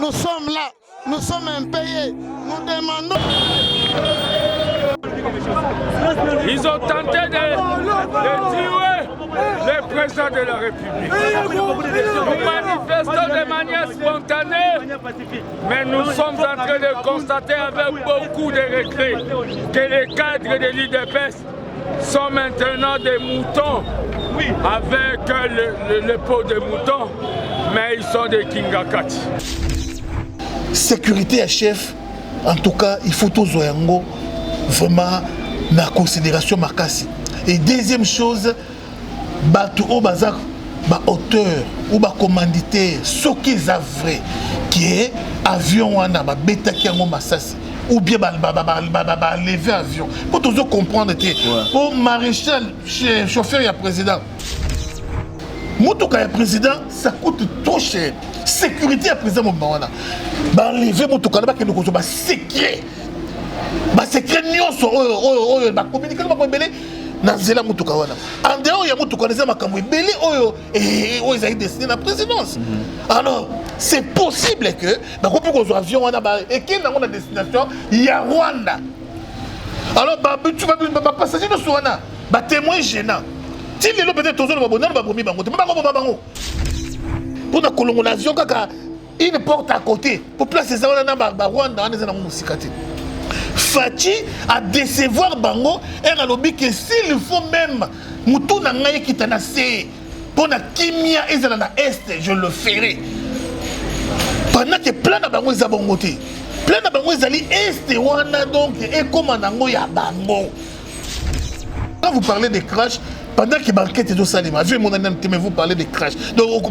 nous sommes là, nous sommes impayés, nous demandons... Ils ont tenté de tuer le président de la République. Nous manifestons de manière spontanée, mais nous sommes en train de constater avec beaucoup de regrets que les cadres de l'UDPS sont maintenant des moutons avec le pot de moutons, mais ils sont des Kingakati. Sécurité à chef, en tout cas, il faut tous Zoyango vraiment la considération makasi. Et deuxième chose, batu au bazar ba auteur ou ba commanditaire ce qui est vrai qui est avion wana ba beta ki yango masasi ou bien ba lever avion pour tous comprendre que pour maréchal chauffeur ya président motoka ya président ça coûte trop cher. Sécurité ya président mo wana ba lever motoka ba ke ko ba secret ba secret nyonso oyo ba communiquer ba ko belé na zela mutuka wana en dehors ya mutuka na zela makambo ebele oyo ezali destiné na présidence. Alors c'est possible que ba ko peut ko avion wana ba ekenda na destination ya Rwanda. Alors ba tu vas passager no wana ba témoin gênant ti lelo peut-être tozo na bonana ba promis bango te ba bango pour na kolongo l'avion kaka une porte à côté pour placer ça wana na ba Rwanda wana na musikati. Fachi à décevoir Bango et à l'objet que s'il faut même Moutou Nangaye qui t'en a sé pour la Kimia et la Est, je le ferai. Pendant que plein de Bango est à bon côté, plein de Bango est à l'Est, Wana donc et comme Nango ya Bango. Quand vous parlez de crash, pendant que Banquette est au Salima, je vais mon ami, mais vous parlez de crash. Donc,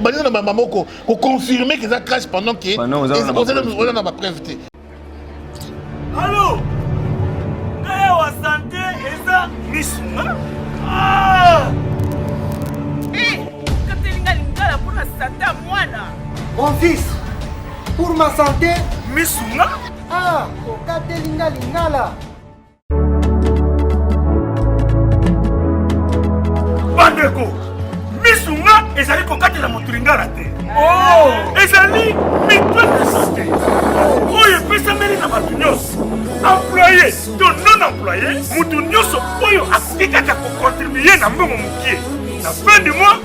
vous confirmez que ça crash pendant que vous avez ma preuve. Allô? Wa santé eza misuma. Ah! Katelinga lingala pour la santé à mwana. Mon fils, pour ma santé, misuma. Ah, katelinga lingala. Bandeko, misuma ezali kokatela motu lingala te. Oh, ezali mitwe de santé. Oyo pesameli na bato nyonso. Employé, to non employé, mutu nyonso oyo akoki kaka kocontribuer na mbongo mokie. Na fin du mois,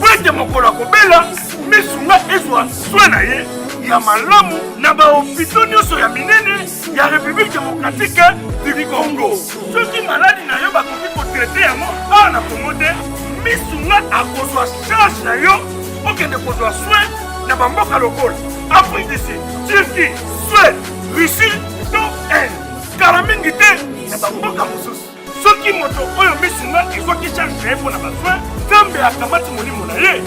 po ete mokolo akobela, misunga ezwa soin na ye ya malamu na bahopitau nyonso ya minene ya République démocratique du Congo. Soki maladi na yo bakoki kotraite yango awa na Congo te, misunga akozwa charge na yo okende kozwa soin na bamboka lokola Afrique du Sud, Turquie, Suède, Russie, to N. Kala mingi te na bamboka mosusu. Soki moto oyo misunga ezoki charge na ye mpona basoin, Nzambe akamati molimo na ye.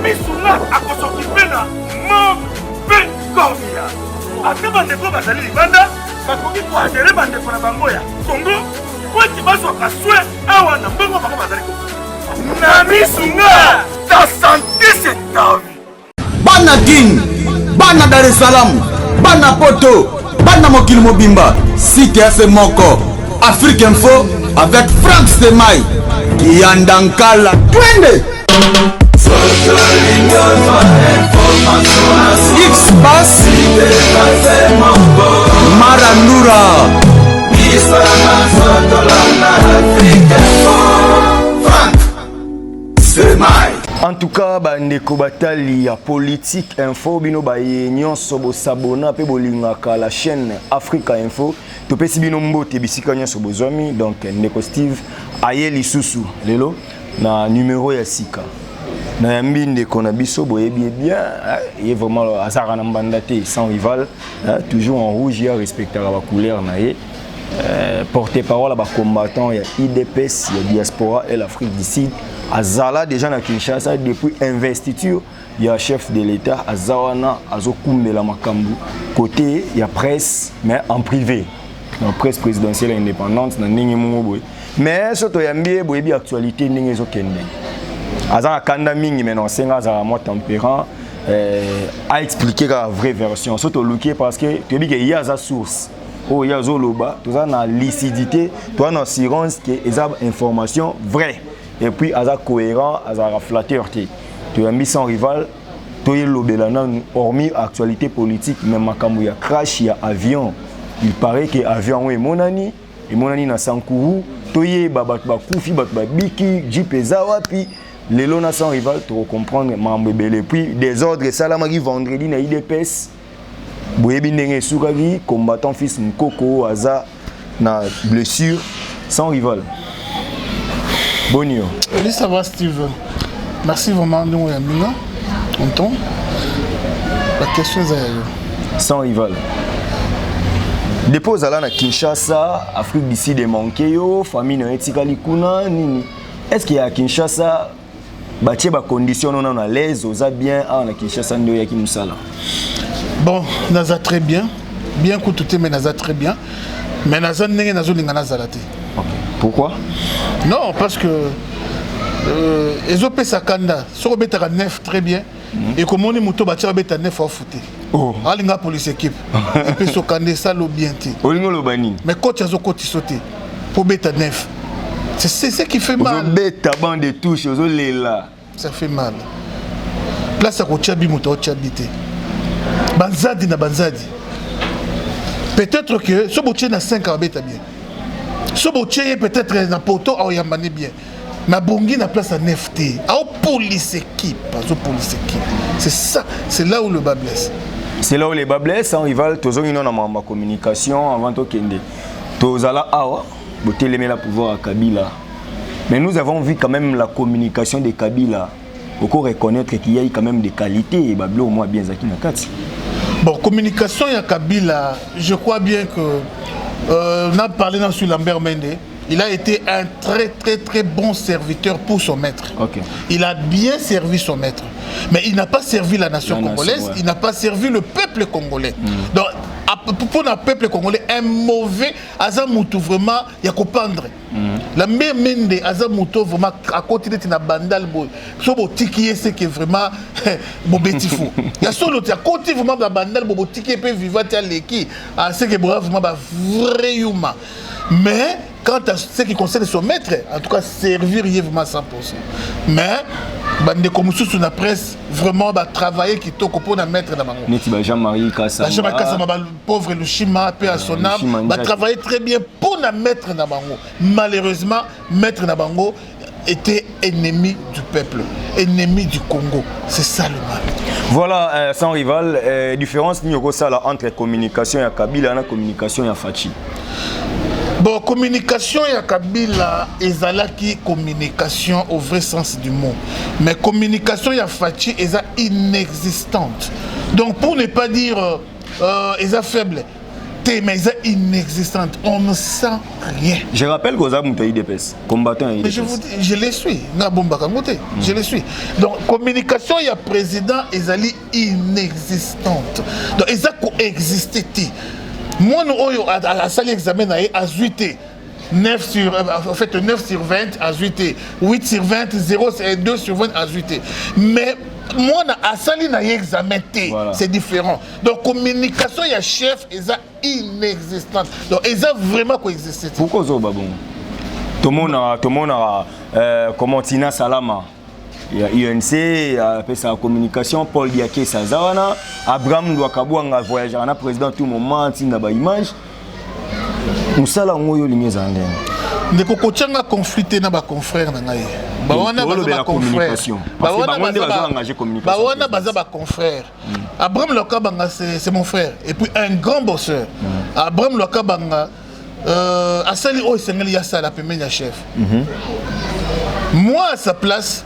Misunga akosokipe na mauvais corps. Ate bandeko bazali libanda, bakoki koadere bandeko na bango ya Congo, po ete bazwaka soin awa na mbongo bango bazali kokoki. Na misunga, ta santé c'est ta vie. Bana King, Bana Dar es Salaam, Bana Poto, Bana Mokil Mobimba, Site FM Moko, Afrique Info avec Frank Stemai, Yandankala, Twende. X-Bass, Marandura, Frank Stemai. En tout cas, bandeko batali ya politique info bino baye nyonso bo sabona pe bolingaka la chaîne Africa Info to pesi bino mbote bisika nyonso bozwami donc ndeko Steve aye lisusu lelo na numéro ya sika na yambi ndeko na biso boyebi bien il est vraiment azara na mbandate sans rival toujours en rouge ya respecter la couleur na ye porte-parole à combattant il y a IDPS, il y a diaspora et l'Afrique du Sud. Azala déjà na Kinshasa depuis investiture, il y a chef de l'État Azawana Azokumbela Makambu. Côté il y a presse mais en privé. La presse présidentielle indépendante na ndenge mongo. Mais surtout yambi boyebi actualité ndenge ezokende. Azana kanda mingi maintenant senga za moi tempérant a expliquer la vraie version. Surtout looké parce que tu dis qu'il y a sa source. Oh, il y a Zoloba, tout ça na lucidité, tout ça na assurance que les informations vraies. Et puis, à cohérent, à flatteur. Tu as mis sans rival, toye lobelana hormis actualité politique même makambo ya crash ya avion il paraît que avion est monani na Sankuru toye babat ba kufi bat ba biki jeep ezawapi lelo na sans rival to comprendre mambo belé puis des ordres salama qui vendredi na IDPS boyebi ndenge sukaki combattant fils Nkoko aza na blessure sans rival. Bonio. Oui, ça va Steve. Merci vraiment nous Yamina. Tonton. La question est sans rival. Dépose à la Kinshasa, Afrique d'ici des manqués, famille na etikali kuna nini. Est-ce qu'il y a Kinshasa batie ba condition non à l'aise aux bien à Kinshasa ndio ya kimusala. Bon, naza très bien. Bien coûté mais naza très bien. Mais naza ndenge nazo lingana zalate. OK. Pourquoi? Non, parce que Ezopé Sakanda, sur Betara 9 très bien. Et comme on est mouton, bâtir Beta 9 à foutre. Oh. Alinga pour les équipes. Et puis Sokande, ça l'eau bien. Mais coach a sauté sauté. Pour Beta 9. C'est ce qui fait mal. Beta bande de touche, là. Ça fait mal. Place à Kochabi mouton, Chabité. Banzadi na Banzadi. Peut-être que ce boutier n'a 5 à Beta bien. Ce boutier peut-être un poteau à Oyamane bien. Mais Bongi n'a place à NFT. À police équipe. C'est ça, c'est là où le bas blesse. C'est là où les bas blessent. En rival, tous ont une communication avant de kende. Tous ala awa, boté les la pouvoir à Kabila. Mais nous avons vu quand même la communication de Kabila. Il faut reconnaître qu'il y a quand même des qualités. Et Bablo au moins bien Zaki Nakati. Bon, communication à Kabila, je crois bien que on a parlé sur Lambert Mende. Il a été un très bon serviteur pour son maître. Okay. Il a bien servi son maître. Mais il n'a pas servi la nation congolaise, il n'a pas servi le peuple congolais. Donc, pour le peuple congolais, un mauvais Azamoutou vraiment, il y a qu'à pendre. La même mende Azamoutou vraiment, à côté de la bandal, c'est que vraiment, Bobetifou. Il y a solo, à côté vraiment de la bandal, Bobotiki peut vivre à l'équipe, à ce que vraiment, vrai humain. Mais, quant à ce qui concerne son maître, en tout cas, servir vraiment 100%. Mais, bande comme sous la presse, vraiment, travailler qui t'a pour la mettre dans le Jean-Marie Kassama. Jean-Marie Kassama, pauvre Lushima, paix à son âme, travailler très bien pour la mettre dans Bango. Malheureusement, maître Nabango était ennemi du peuple, ennemi du Congo. C'est ça le mal. Voilà, sans rival, différence entre communication et Kabila et communication et Fachi. Bon, communication et Kabila ezalaki communication au vrai sens du mot. Mais communication et Fachi est inexistante. Donc pour ne pas dire est faible, mais est inexistante. On ne sent rien. Je rappelle que vous avez monté IDPS, combattant IDPS. Mais je vous dis, je les suis. Je les suis. Donc communication et président est inexistante. Donc ils ont coexisté. Moi, à la salle d'examen, à 8 9 sur 20 à 8 8 sur 20, 0 et 2 sur 20 à 8. Mais moi, à la salle d'examen, c'est différent. Donc, communication, il y a chef, ils sont inexistants. Donc, ils ont vraiment coexisté. Pourquoi ça, Babon? Tout le monde a comment Tina Salama. Il y a UNC, il y a la communication, Paul Diaké Sazawana, Abraham Louakabouanga voyageur, on a président tout moment, il y a une image. Nous sommes en ligne zandé. Ne kokochanga conflité na ba confrère na ngai. Ba wana ba confrère. Ba wana ba confrère. Abraham Louakabanga c'est mon frère et puis un grand bosseur. Abraham Louakabanga asali o sengeli ya sala pemenya chef. Moi à sa place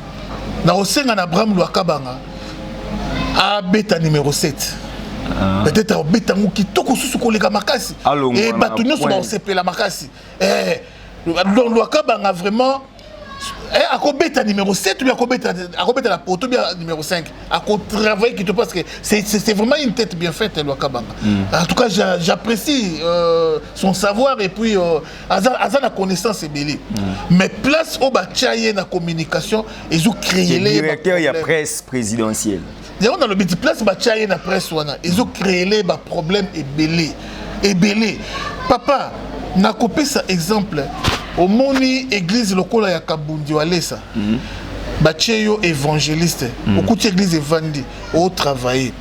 na osenga na Abraham Louakabanga a beta numéro 7. Peut-être à beta qui toko susu koleka makasi et batunyo so ba sepela makasi. Donc Louakabanga vraiment à beta numéro 7 ou bien à beta la poto bien numéro 5 à travailler qui te parce que c'est vraiment une tête bien faite Louakabanga. En tout cas j'apprécie son savoir et puis la connaissance est belle. Mais place au bataille na communication ils ont créé les directeur il y a presse présidentielle. On a le petit place bataille na presse wana ils ont créé les problèmes et belé. Papa n'a coupé ça exemple au moni église lokola ya Kabundi walesa Bacheyo évangéliste. Au côté de l'église évangélique, au travail.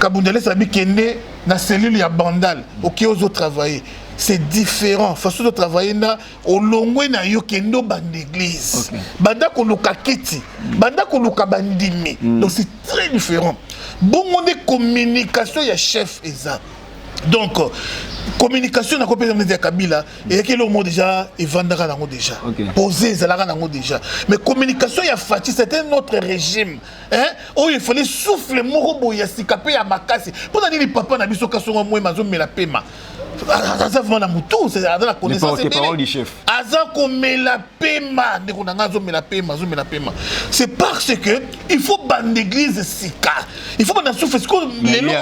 Kabundele sabi kende na cellule ya bandal, ok ozo travailler. C'est différent. Façon de travailler na au longwe na yo kendo band d'église. Banda ko luka kiti, banda ko luka bandimi. Donc c'est très différent. Bon on est communication ya chef eza. Donc communication na copé de Kabila et que le mot déjà et vendra nango déjà. Poser zalaka nango déjà. Mais communication ya Fati c'était notre régime. Hein? Oh il fallait souffler morobo ya sikapé ya makasi. Pour dire papa na biso kasongo moi mazo me la pema. Aza vana mutu c'est dans la connaissance des paroles du chef. Aza ko me la pema de konanga zo me la pema, zo me la pema. C'est parce que il faut bande d'église sika. Il faut bande souffle ce que les lots.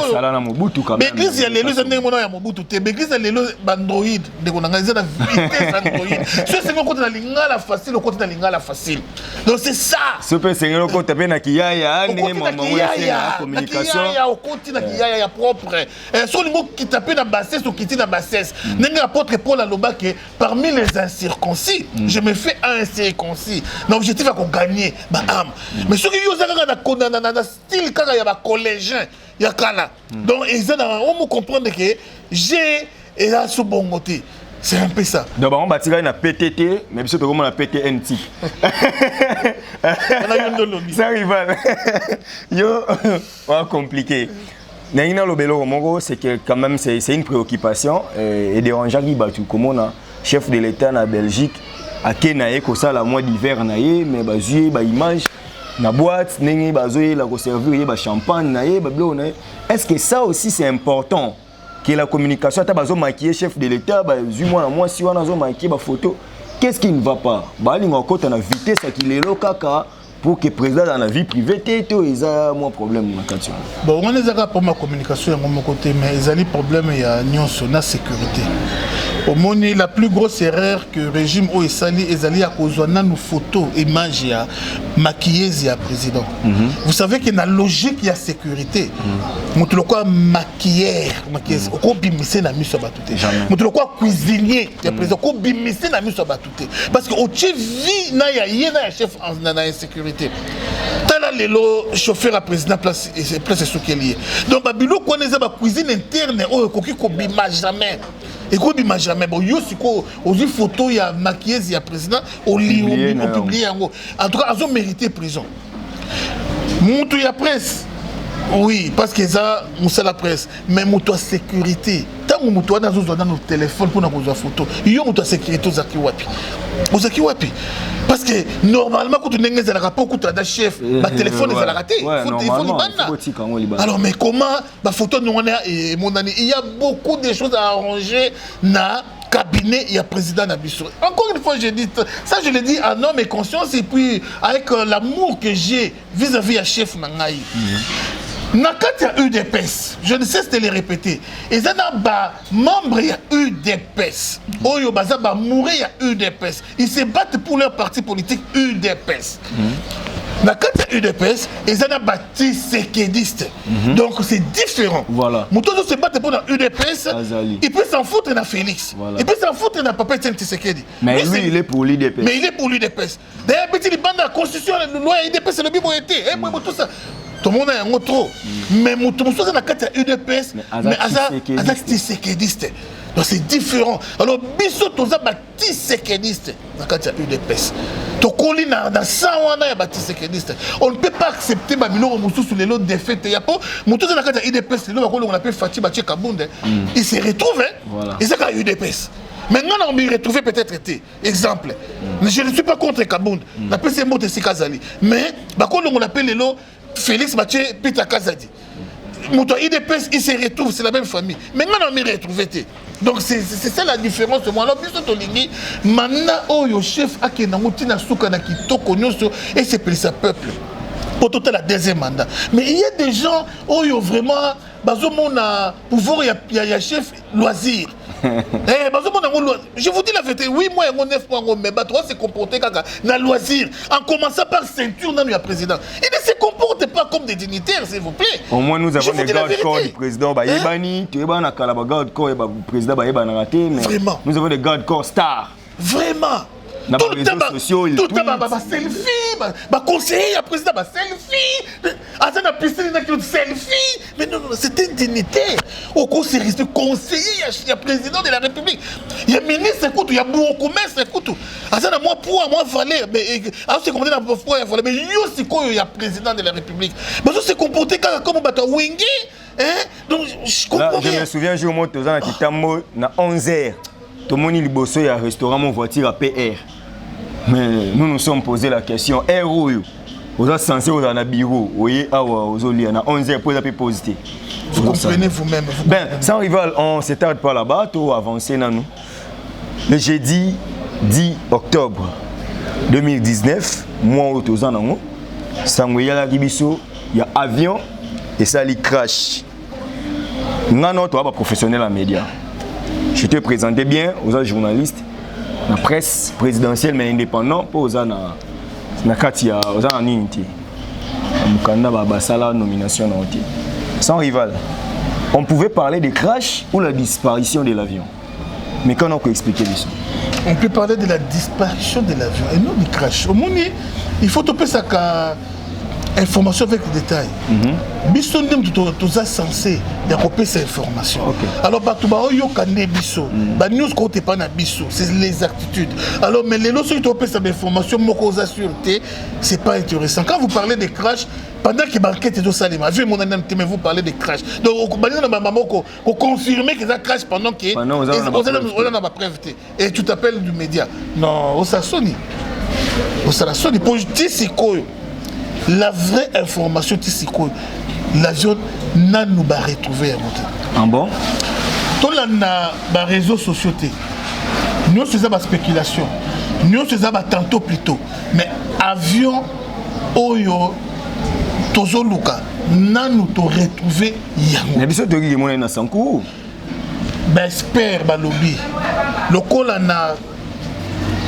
Mais église ya lelo zande mona ya mobutu te. Église ya lelo bandroid de konanga za vitesse android. Ce c'est mon côté na lingala facile, au côté na lingala facile. Donc c'est ça. Ce peut c'est le côté pe na kiyaya ndenge maman ya communication. Kiyaya au côté na kiyaya ya propre. Sur le mot qui tape na bassesse ou qui na bassesse. N'est apôtre Paul Aloba que parmi les incirconcis, je me fais un incirconcis. L'objectif est qu'on gagne ma âme. Mais ce qui est dans style quand il y a des collégiens, il y a kala. Donc on me comprendre que j'ai et là sous bon côté. C'est un peu ça. Donc on va tirer une PTT, mais si tu commences à PTNT. Ça rival. Yo, on compliqué. Naina Lobelo Mongo, c'est que quand même c'est une préoccupation et dérangeant qui battu comme on a chef de l'État en Belgique à Kenaye comme ça la mois d'hiver naïe mais bazué ba image na boîte nengi bazoé la servir ba champagne naïe ba blo naïe. Est-ce que ça aussi c'est important que la communication ta bazo maquiller chef de l'État ba zu moi si on a zo maquiller ba photo qu'est-ce qui ne va pas ba linga côté na vitesse qui est lo kaka pour que le président dans la vie privée, il y a un problème. Bon, on est pour ma communication de mon côté, mais il y a un problème, il y a une sécurité. Au moins, la plus grosse erreur que le régime Oesali est à cause de nos photos, images, maquillées et président. Vous savez qu'il y a une logique, il y a sécurité. Nous avons maquillère, on a bimissé na miso batute. Nous avons cuisinier, il y a président, on a bimissé na miso batute. Parce que au vie na ya chef en insécurité. Tala lelo chauffeur à président place ce qu'elle est. Donc babilo connaît la cuisine interne, oh koki ko bima jamais. Et quoi bima jamais. Bon yo siko aux photos il y a maquillé il y a président au lit au publié en tout cas ils ont mérité prison. Montou ya presse. Oui, parce que ça, c'est la presse. Mais moto sécurité. Tant que moto na zo dans nos téléphones pour na koza photo. Yo moto sécurité zaki wapi. Ozaki wapi. Parce que normalement quand tu n'es pas rapport quand tu as chef, ba téléphone est raté. Il faut libana. Alors mais comment ba photo nous on est mon ami, il y a beaucoup de choses à arranger na cabinet, il y a président Nabiso. Encore une fois, je dis ça, je le dis en homme et conscience et puis avec l'amour que j'ai vis-à-vis à chef Nangaï. Quand il y a UDPS, je ne cesse de les répéter. Et ça n'a pas membre il y a UDPS. Oyo baza ba mourir il y a UDPS. Ils se battent pour leur parti politique UDPS. Quand il y a UDPS, ils ont bâti séquediste. Donc c'est différent. Voilà. Moutozo se battent pour la UDPS. Il peut s'en foutre de Félix. Voilà. Il peut s'en foutre de Papa Tshisekedi. Mais lui, il est pour l'UDPS. Mais il est pour l'UDPS. D'ailleurs, petit il bande la constitution, la loi UDPS, c'est le bibo été. Et moi, tout ça. Tout le monde a un trop. Mais tout le monde a UDPS. Mais Azak Tshisekidiste. Donc c'est différent. Alors, biso toza bati séquediste dans le UDPS. Tokoli na 100 ans ya bati séquediste. On ne peut pas accepter babilo musu sur les lots de fête ya po mutu na kata UDPS le bakolo on appelle Fati Bache Kabunde. Il se retrouve hein. Et c'est ka UDPS. Maintenant on peut retrouver peut-être été exemple. Je ne suis pas contre Kabunde. La PC mote Sikazali. Mais bakolo on appelle les lots Félix Bache Peter Kazadi. Mouton IDPS, il se retrouve, c'est la même famille. Maintenant, on m'y retrouvé. Donc, c'est ça la différence. Alors, maintenant, le chef a été et c'est pour sa peuple. Pour tout le deuxième mandat. Mais il y a des gens qui ont vraiment pouvoir, il y a chef loisir. Je vous dis la vérité, oui, moi, je 9 points, mais toi, se comporter comme un loisir. En commençant par ceinture, non, le président. Il ne se comporte pas comme des dignitaires, s'il vous plaît. Au moins, nous avons des gardes corps du président. Vraiment. Nous avons des gardes corps stars. Vraiment. tout le temps selfie, conseiller président selfie, à piscine selfie, mais non, c'est indignitaire. Au conseil conseiller, il y a président de la République, il y a ministre, écoute, il y a beaucoup de écoute, à ça moi pour moi valeur, mais c'est comme ça pour valeur, mais il y a président de la République, mais ça se comporter comme bateau wingé, hein, donc je comprends. Je me souviens jour où tu as Kitambo na 11h. Tout le monde il y a un restaurant, mon voiture à PR. Mais nous nous sommes posé la question, vous êtes censé vous en bureau, vous voyez, vous êtes à 11h pour la positif. Vous comprenez vous-même. Ben, sans rival, on ne s'étarde pas là-bas, tout avancé dans nous. Le jeudi 10 octobre 2019, moi au Tozan, il y a un avion et ça il crash. Nous sommes professionnels en médias. Je te présentais bien aux journalistes, la presse présidentielle mais indépendante pour aux Katia, aux unité. La nomination sans rival. On pouvait parler de crash ou la disparition de l'avion. Mais quand on peut expliquer ça? On peut parler de la disparition de l'avion et non du crash. Au monde, il faut topper ça information avec les détails. Biso ndem tous censé développer ces informations. Alors partout yo kané biso. Ba news côté pas na biso, c'est les attitudes. Alors mais les lots qui topper cette information moko za sûreté, c'est pas intéressant. Quand vous parlez de crash pendant que banquette de Salima, vu mon ami vous parler de crash. Donc ba na maman ko confirmer que ça crash pendant que on a pas preuve. Et tu t'appelles du média. Non, au Sassoni. Au Sassoni pour justice quoi. La vraie information, c'est que l'avion n'a nous pas retrouvé à côté. Ah bon? Tout les réseaux sociaux, nous faisons des spéculations, nous faisons tantôt plutôt, mais avion, oyo, tozo luka, n'a nous retrouvé yango. Mais bien sûr, tu as dit que c'est un coup. Ben, espère, balobi. Le col na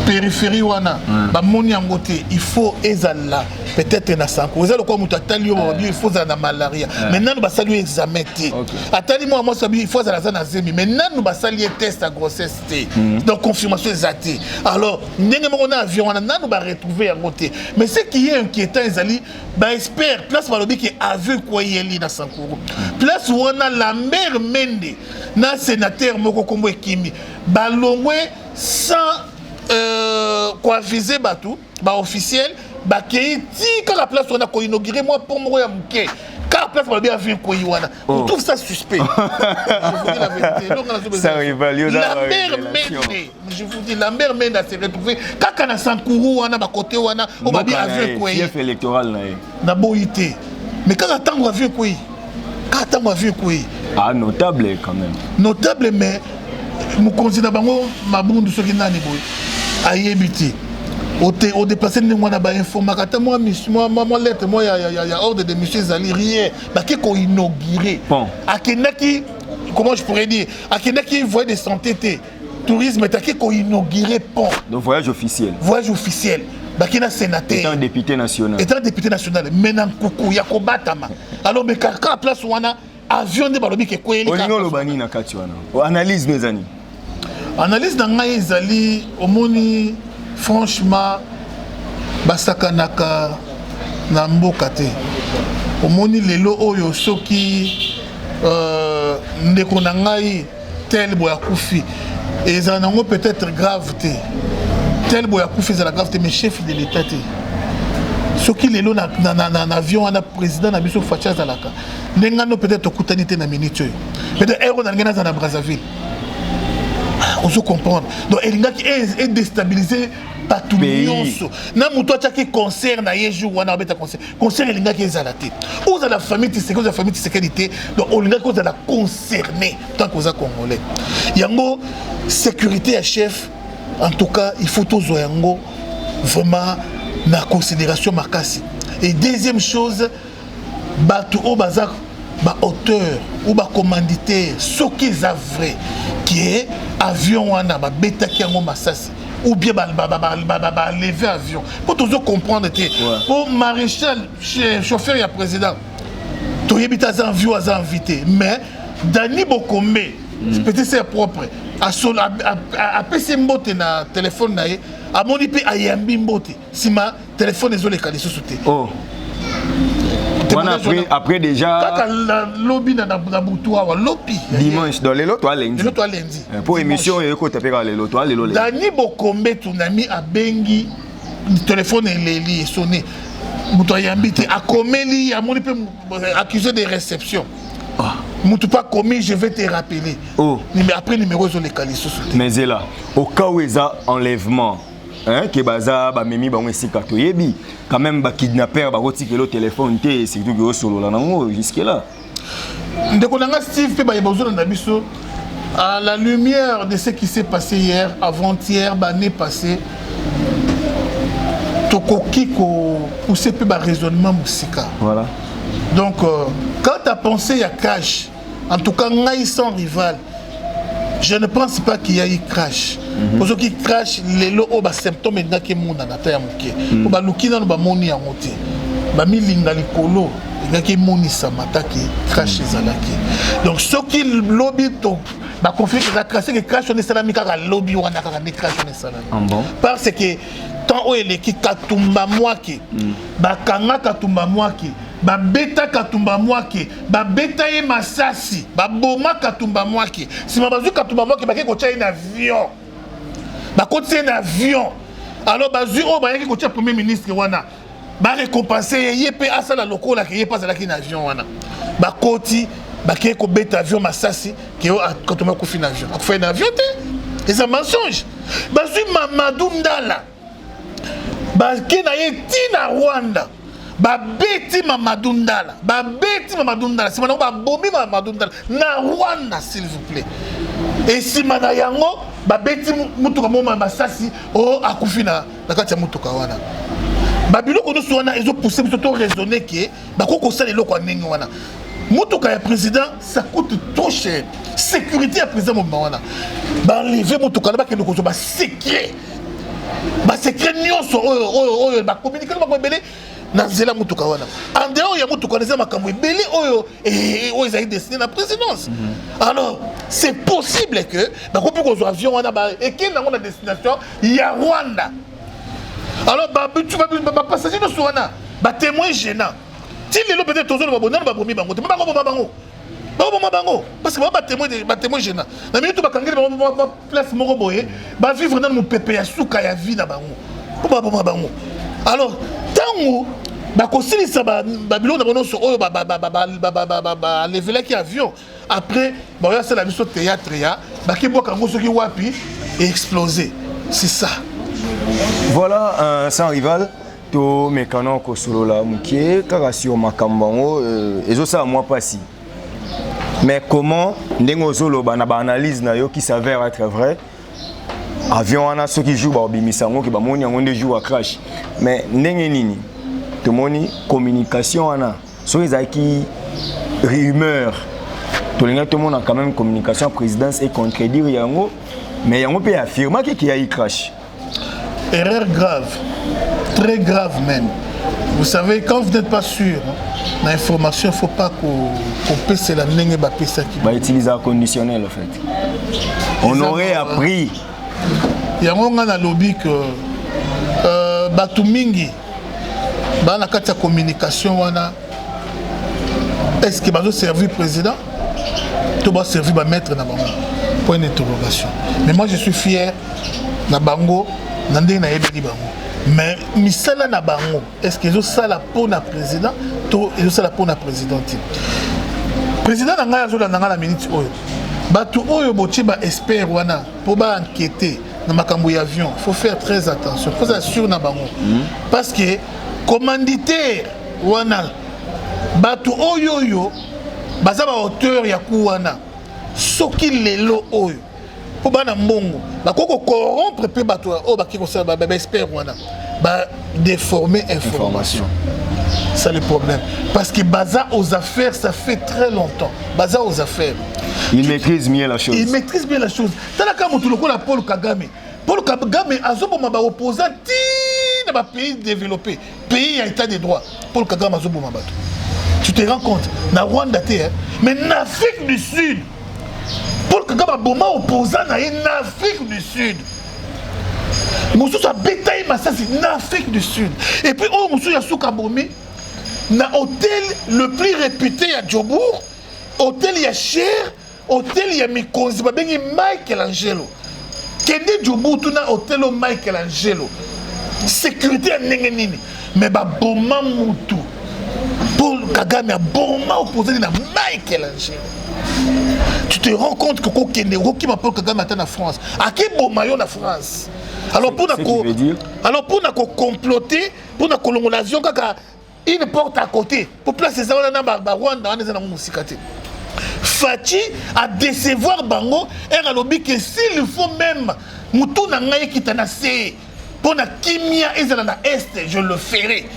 périphérie wana, ba moni angote, il faut ezala. Peut-être na sanko. Vous avez le quoi mutatali il faut za na malaria. Maintenant nous ba saluer examen té. Atali moi sabi il faut za na zemi. Maintenant nous ba saluer test à grossesse té. Donc confirmation exacte. Alors ndenge mo na avion wana nous ba retrouver en côté. Mais ce qui est inquiétant ezali ba espère place balobi ki avion quoi yeli na sanko. Place wana la mère Mende na sénateur moko kombo ekimi. Balongwe sans quoi viser batou, ba officiel. Bakei ti quand la place on a inauguré moi pour mourir mouké quand la place on a bien vu quoi wana on trouve ça suspect. Je vous dis la vérité. Ça rival la mère Mende, je vous dis la mère Mende s'est retrouvée quand on a Sankourou wana ba côté wana on va bien vu quoi chef électoral na boité mais quand attend on a vu quoi ah notable quand même notable mais nous considérons bango mabundu soki nani boy ayebiti au déplacé de moi là-bas information moi lettre moi il y a ordre de monsieur Zali rien bah qui qu'on inauguré à Kenaki comment je pourrais dire à Kenaki voyage de santé tourisme t'as qui qu'on inauguré pont donc voyage officiel bah qui na sénateur étant député national maintenant coucou yakobatama alors mais quand place wana avion de balobi ke kweli ka on lobani na kati wana analyse mes amis analyse dans ngai Zali omoni franchement basakanaka na mboka te omoni lelo oyo soki ndeko na ngai tel boya kufi ezala nango peut-être grave te tel boya kufi ezala grave te mais chef de l'état te soki lelo na avion wana président na biso Facha azalaka ndenge ngano peut-être okutani te na minute oyo peut-être ero na ngena za na Brazzaville. On se comprend. Donc, il y a déstabilisé pas tout le monde. Na muto qui concerne à jour ou na beta concerne il y a qui est à la tête. Ou à la famille de sécurité, la famille de sécurité. Donc, on a cause à la concerner tant qu'on a congolais. Yango sécurité à chef. En tout cas, il faut tous yango vraiment na considération makasi. Et deuxième chose, batu au bazar ba auteur ou ba commanditaire ce qui est vrai qui est avion wana ba beta ki yango masasi ou bien ba lever avion pour tous comprendre te pour maréchal chauffeur ya président to yebita za avion za invité mais Dani Bokomé peut-être c'est propre a PC mbote na téléphone na ye a moni pe ayambi mbote sima téléphone ezoleka lisusu te oh après déjà kaka lobby na butu awa lopi dimanche dans les lots lundi pour émission et ko tapera les lots lelo Dani Bokombe tunami abengi téléphone eleli sonné muto ayambi te akomeli a moni pe accusé de réception. Moutou pas commis, je vais te rappeler. Oh. Mais après numéro sur les calissos. Mais c'est là. Au cas où il y a enlèvement, hein, que baza ba memi ba ngesi kato yebi, quand même ba kidnapper ba roti que le téléphone té c'est tout que solo là nango jusque là. Ndeko nanga Steve pe ba yebozo na biso à la lumière de ce qui s'est passé hier, avant-hier, l'année passée. Tokoki ko pousser pe ba raisonnement musika. Voilà. Donc, quand tu as pensé à crash, en tout cas, sans rival, je ne pense pas qu'il y a eu crash. Pour ceux qui crachent, les symptômes maintenant qui sont dans la tête, pour les gens qui sont dans moni en côté, les gens qui moni samata qui crash les alaki. Donc, ceux qui lobby ba conflit que crash que crash on est salami car lobby on a crash on est salami. Parce que tant où il est qui katumba mwaki, ba kanga katumba mwaki. Ba beta katumba mwaki, ba beta ye masasi, ba boma katumba mwaki. Si ma bazu katumba mwaki ba ke kocha un avion. Ba kocha un avion. Alors bazu o ba ke kocha premier ministre wana. Ba récompenser ye pe asala lokola ke ye pas la ki na avion wana. Ba koti ba ke ko beta avion masasi ke o katumba ko fin avion. Ko fait un avion te. Et ça mensonge. Bazu Mamadou Ndala. Ba ke na ye ti na Rwanda. Babeti Mamadou Ndala, c'est maintenant babomi Mamadou Ndala na Rwanda s'il vous plaît. Et si mana yango babeti mutuka moma masasi o akufina na kati ya mutuka wana. Babilo ko so wana ezo pousser to raisonner que bakoko sala eloko ndenge wana. Mutuka ya président ça coûte trop cher. Sécurité ya président wana. Ba lever mutuka na ba ke ko ba secret. Ba secret nyonso oyo ba communiquer ba ko belé. Nanzela mutuka wana en dehors ya mutuka neza makambo ebele oyo ezali destiné la présidence. Alors c'est possible que bakopi kozwa avion wana ba ekende nango na destination ya Rwanda. Alors ba passager no wana ba témoin gênant ti lelo peut-être tozo ba bonana ba bomi bango te ba bomba bango parce que ba témoin gênant na minute ba kangeli ba place moko boye ba vivre dans mon pépé ya suka ya vie na bango ba bomba bango. Alors tango bakosilisa babilo na bononso oyo levelaki avion après boya c'est la biso théâtre ya bakiboka ngo soki wapi et exploser, c'est ça. Voilà sans rival to mekano ko solola mukie kaka sur makambango ezo ça moi passi. Mais comment ndengo zolo ba na ba analyse na yo qui s'avère être vrai. Avion wana ceux qui jouent ba obimisango ki ba moni yango nde joue à crash. Mais ndenge nini to moni communication wana so ezaki rumeur to linga to mona quand même communication présidence et contredire yango mais yango peut affirmer qu'il y a eu crash. Erreur grave, très grave même. Vous savez, quand vous n'êtes pas sûr l'information, il ne faut pas qu'on pèse la nenge ba pesa qui va utiliser un conditionnel en fait. On aurait appris. Il y a un lobby que Batumingi, dans la carte de communication, est-ce qu'il va servir président? Tout va servir maître na bango. Point d'interrogation. Mais moi je suis fier na bango, nandé na yebeli bango. Mais misala na bango, est-ce qu'ils ont ça la pour na président? Tout ils ont ça la pour na président. Président nanga azola nanga la minute oyo. Batu oyo boti ba expert wana pour ba enquêter na makambo ya avion. Faut faire très attention. Faut s'assurer na bango. Parce que commanditaire wana batu oyo yo baza ba hauteur ya ku wana. Soki lelo oyo pour bana mbongo bakoko corrompre pe batu o bakiko sa ba expert wana ba déformer information. C'est le problème. Parce que Baza aux affaires, ça fait très longtemps. Baza aux affaires. Il maîtrise bien la chose. Il maîtrise bien la chose. T'as la carte la Paul Kagame. Paul Kagame a zoboma opposant dans un pays développé, pays à état de droit. Paul Kagame a zoboma bato. Tu te rends compte? Na Rwanda mais en Afrique du Sud, Paul Kagame Boma opposant en Afrique du Sud. Moussou a bétaillé Massassi en Afrique du Sud. Et puis, oh, Moussou Yasuka Bomi, dans l'hôtel le plus réputé à Djobourg, hôtel il y a cher, hôtel il y a Mikonzi, il Michelangelo. Kende Djobourg, tout dans hôtel Michelangelo. Sécurité à Nengenini. Mais Boma Moutou. Paul Kagame a Boma opposé à Michelangelo. Tu te rends compte que Rocky Paul Kagame attend en France. À qui Bomayo en France? Alors pour nous comploter, pour nous colonisation, une porte à côté. Pour placer ça dans Rwanda, on est dans Moussikate. Fachi a décevoir Bango et a lobby que s'il faut même Moutou Nangaye qui t'en a essayé pour la Kimia et dans l'Est, je le ferai.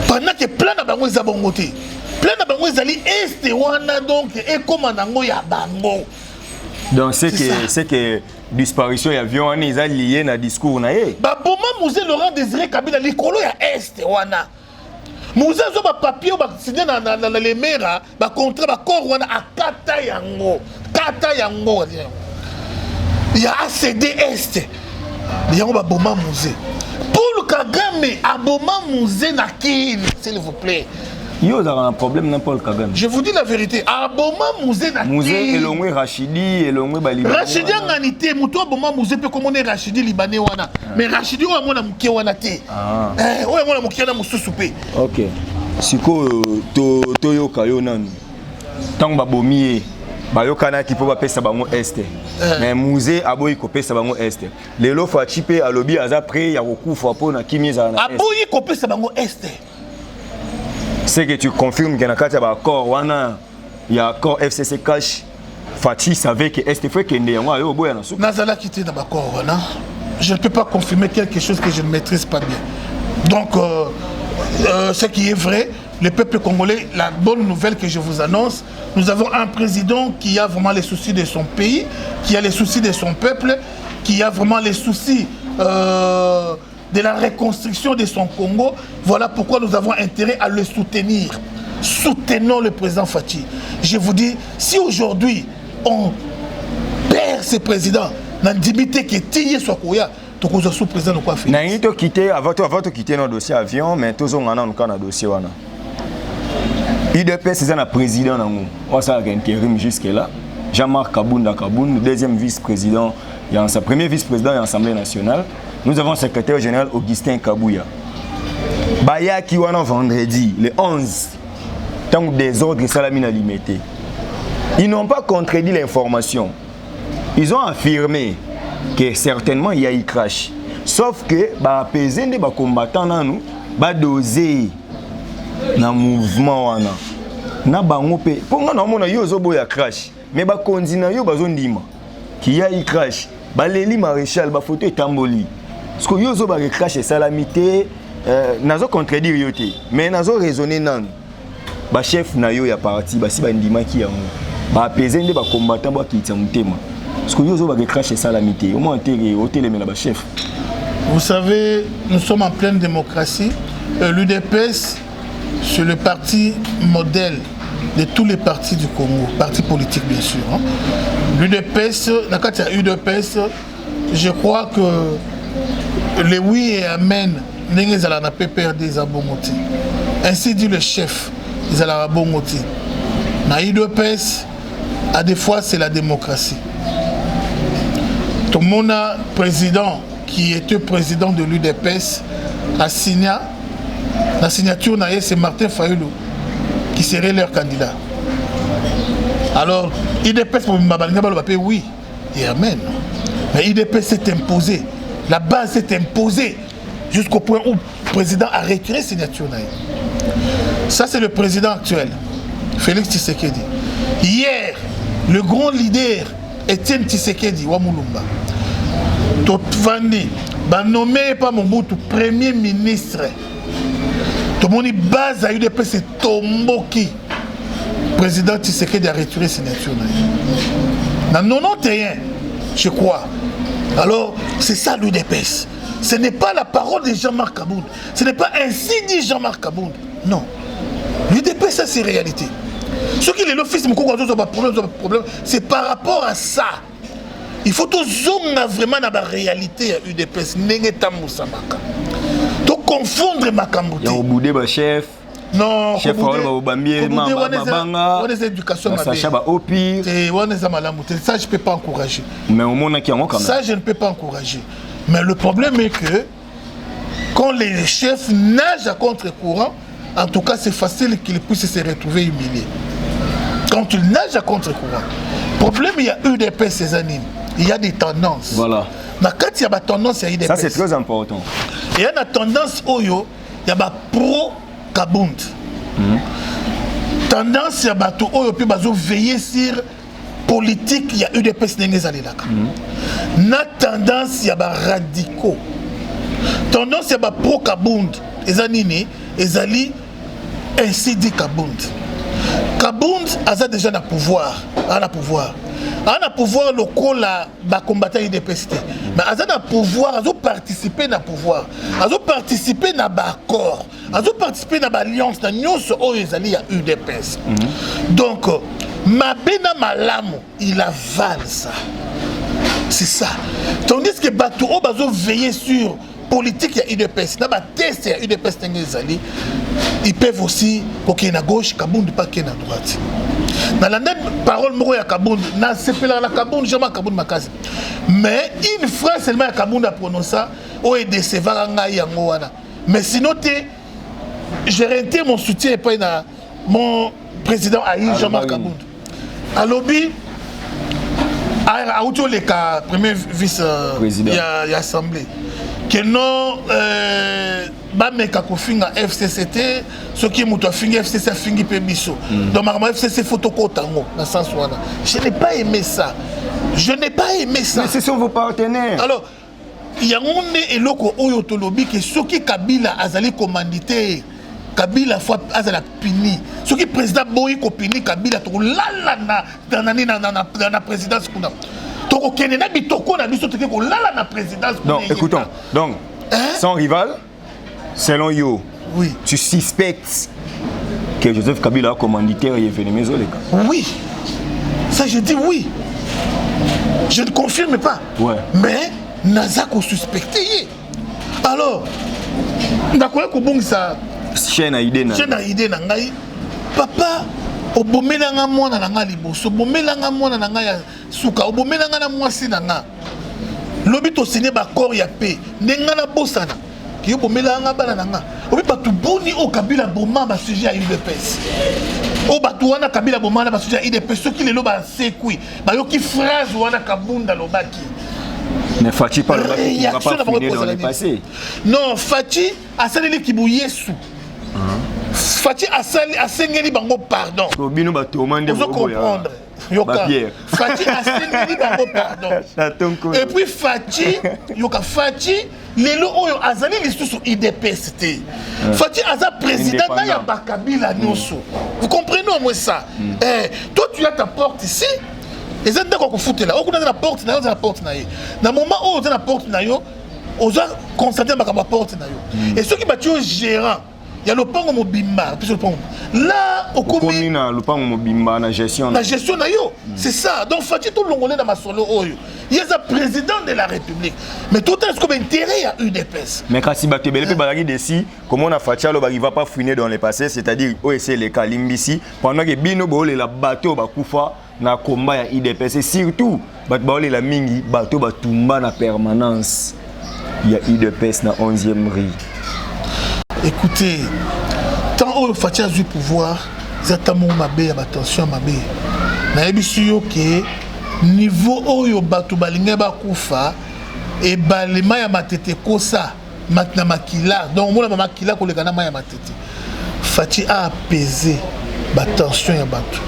Pendant que plein de Bango est à Bongoté. Plein de Bango est allé Est, Rwanda donc, et comme Nango y a Bango. Donc c'est que disparition d'avion ils ont lié dans discours na ye. Ba Boma Mouzé Laurent Désiré Kabila likolo ya Est wana. Mouzé zo ba papier ba signé dans les mers ba contrat ba corps wana a kata yango. Il y a ACD Est. Yango ba Boma Mouzé. Paul Kagame a Boma Mouzé na kin, s'il vous plaît. Yo a un problème dans Paul Kagame. Je vous dis la vérité. Aboma Mouzé na Mouzé elongwe Rachidi elongwe Libanais. Rachidi nganité muto Aboma Mouzé peut comment Rachidi Libanais wana. Mais Rachidi o mona muke wana te. O mona muke na mususu pe. OK. Siko to yoka yo nani. Tant ba bomié ba yokana ki po ba pesa bango Est. Mais Mouzé aboyi ko pesa bango Est. Lelo fa chipe alobi aza prêt ya kokufa po na kimiza na Est. Aboyi ko pesa bango Est. C'est que tu confirmes qu'il y a un accord, il y a un accord FCC Cash. Fatih savait que Est fait qu'il y a un accord. Nazala quitté dans l'accord. Je ne peux pas confirmer quelque chose que je ne maîtrise pas bien. Donc, ce qui est vrai, le peuple congolais, la bonne nouvelle que je vous annonce, nous avons un président qui a vraiment les soucis de son pays, qui a les soucis de son peuple, qui a vraiment les soucis de la reconstruction de son Congo. Voilà pourquoi nous avons intérêt à le soutenir. Soutenons le président Fathi. Je vous dis, si aujourd'hui on perd ce président, n'indimité que Tiye Sokoya, tu as sous président quoi faire. N'ayito quitter avant de quitter notre dossier avion, mais tous on a un dossier wana. UDPS c'est un président nango. On ça intérim jusque là. Jean-Marc Kabunda Kaboun, deuxième vice-président, il y a sa premier vice-président de l'Assemblée nationale. Nous avons le secrétaire général Augustin Kabouya. Baya qui wana vendredi, le 11, tant que des ordres salamina limité. Ils n'ont pas contredit l'information. Ils ont affirmé que certainement il y a eu crash. Sauf que apaiser les combattants nous, doser dans le mouvement wana. Na bango pe. Pour nous on a eu zoboya crash. Mais continue yo bazondima. Qui y a eu crash. Baleli maréchal ba photo tamboli. Parce que yo zo ba crash salamité nazo contredire yote. Mais nazo raisonner nan. Ba chef na yo ya parti ba si ba ndima ki yango. Ba apaiser les combattants ba ki tsamutema. Parce que yo zo ba crash salamité. Au moins intérêt hôtel mais la chef. Vous savez, nous sommes en pleine démocratie. L'UDPS, c'est le parti modèle de tous les partis du Congo, partis politiques bien sûr. Hein. L'UDPS, je crois que les oui et amen, ainsi dit le chef, l'UDPS, à des fois c'est la démocratie. Tout le monde a président qui était président de l'UDPS a signé. La signature, c'est Martin Fayulu qui serait leur candidat. Alors, l'IDPS pour Mbabalingaba, oui, et amen. Mais l'IDPS s'est imposé. La base s'est imposée jusqu'au point où le président a retiré la signature. Ça, c'est le président actuel, Félix Tshisekedi. Hier, le grand leader, Etienne Tshisekedi, Wamulumba, Totvandi, nommé par Mobutu premier ministre. Tout le monde base à UDP, c'est Tomboki. Le président Tshisekedi a retiré ses signature. Dans 91, je crois. Alors, c'est ça l'UDPS. Ce n'est pas la parole de Jean-Marc Kabound. Ce n'est pas ainsi dit Jean-Marc Kabound. Non. L'UDPS, ça c'est réalité. Ce qui est l'office, problème, c'est par rapport à ça. Il faut que nous vraiment dans la réalité à UDPS. Tu confondre ma camboute. Il y a Oboudé, chef. Non, chef éducation, Sacha au pire. Ça, je ne peux pas encourager. Mais au monde, ça, je ne peux pas encourager. Mais le problème est que quand les chefs nagent à contre-courant, en tout cas, c'est facile qu'ils puissent se retrouver humiliés. Quand ils nagent à contre-courant, le problème, il y a UDPS, ces animes. Il y a des tendances. Voilà. Mais quand il y a des tendances, il y a UDPS. Ça, c'est très important. Il y a une tendance, il y a pro-Kabound. Tendance, il y a des veiller sur politique, il y a UDPS. Na tendance, il y a des radicaux. Tendance, il y a des pro-Kabound. Ils allaient ainsi dit Kabound. Kabound a déjà le pouvoir. A pouvoir local la combattre UDPS. Mais a le pouvoir, a participer na pouvoir. A participer na accord. A participer na alliance na nyonso o ezali à UDPS. Donc Mabena Malamu, il avale ça. C'est ça. Tandis que Batou o bazo veiller sur politique ya UDPS, na ba test ya UDPS tengezali, ils peuvent aussi pour qu'il y ait à gauche, Kabound pas qu'il y ait à droite. Dans la même parole moro ya Kabound, na sepela la Kabound, jamais Kabound makasi. Mais une phrase seulement ya Kabound a prononcé, o est décevant ngai yango wana. Mais sinon j'ai renté mon soutien et pas na mon président Aïe Jean-Marc Kabound. À lobby a auto le cas premier vice ya assemblée. Que non bameka kofinga FCCT ce qui muto finga FCC fingi pe biso donc ma FCC photo kotango dans sens wana je n'ai pas aimé ça mais ce sont vos partenaires. Alors il y a un eloko oyo tolobi que ce qui Kabila azali commandité Kabila fois azala pini ce qui président Boyi ko pini Kabila to lala na na présidence kuna. Non, écoutons. Donc, son rival, selon Yo, oui. Tu suspectes que Joseph Kabila a commanditaire et événement. Oui. Ça, je dis oui. Je ne confirme pas. Ouais. Mais, Nazako suspecté. Alors, d'accord, ça. Chaîne à idée. Papa. Obomelanga mwana nanga liboso obomelanga mwana nanga ya suka obomelanga na mwasi nanga lobi to signé ba corps ya paix nenga na bosana ki obomelanga bana nanga obi batu boni o Kabila boma ba sujet ya UDPS o batu wana Kabila boma na ba sujet ya UDPS soki lelo ba sekui ba yoki phrase wana Kabunda lobaki mais Fachi pas le dans le passé. Non, Fachi a salé kibu Yesu. Fachi a sengeli bango pardon. Vous comprendre. Fachi a sengeli bango pardon. Et puis Fachi, Fachi, lelo oyo azali lisusu IDPS. Fachi aza président na ya Bakabila nyonso. Vous comprenez au moins ça? Toi tu as ta porte ici. Et ça d'accord qu'on fout là. On a la porte na yo, la porte na yo. Na moment où on a la porte na yo, on doit constater ma porte na yo. Et ceux qui battent gérant il y a le pango mobimba, là au commune na le pango mobimba na gestion na yo, c'est ça. Donc Fachi tout longolé dans ma solo oyo. Il y a le président de la République. Mais tout est comme intérêt à UDPS. Mais quand si Batebele peut balagi desi, comment on a Fachi alors il va pas fouiner dans le passé, c'est-à-dire OSC les Kalimbisi pendant que bino bolé la bateau ba kufa na combat ya UDPS et surtout bat bolé la mingi bateau ba tumba na permanence. Il y a UDPS na 11e rue. Écoutez, tant que Fachi a eu pouvoir, exactement mabé, attention mabé. Na ebisuyo ke niveau oyo batu balinga ba kufa et balema ya matete kosa makina makila. Donc mona ba makila ko lekana ma ya matete. Fachi a apaisé ba tension ya batu.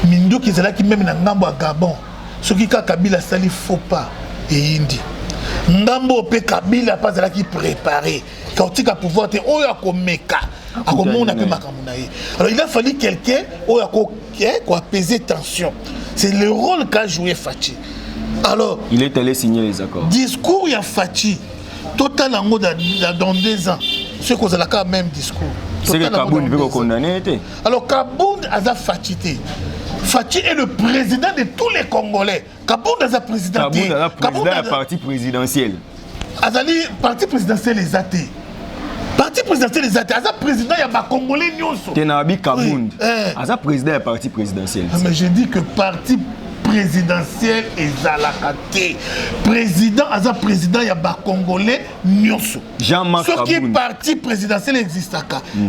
Mindu ki zala ki même na ngambo ya Gabon. Soki ka Kabila sali faux pas et indi. Ngambo pe Kabila pas zala ki préparé. Quand il a pouvoir te oya komeka akomona pe makamuna ye. Alors il a fallu quelqu'un oya ko apaiser tension. C'est le rôle qu'a joué Fachi. Alors il est allé signer les accords. Discours ya Fachi total en mode dans 2 ans. ce qu'on a le même discours. C'est que Kaboun veut condamner. Alors Kaboun a fatigué. Fatih est le président de tous les Congolais. Kaboun a un président. Kaboun a un président du parti présidentiel. Azali parti présidentiel les athées. Parti présidentiel les athées. Azali président il y a pas Congolais nyonso. Tenabi Kaboun. Azali président du parti présidentiel. Mais je dis que parti présidentiel et Zalakate. Président Azali président il y a pas Congolais nyonso. Jean-Marc Kaboun. Ce qui est parti présidentiel existe à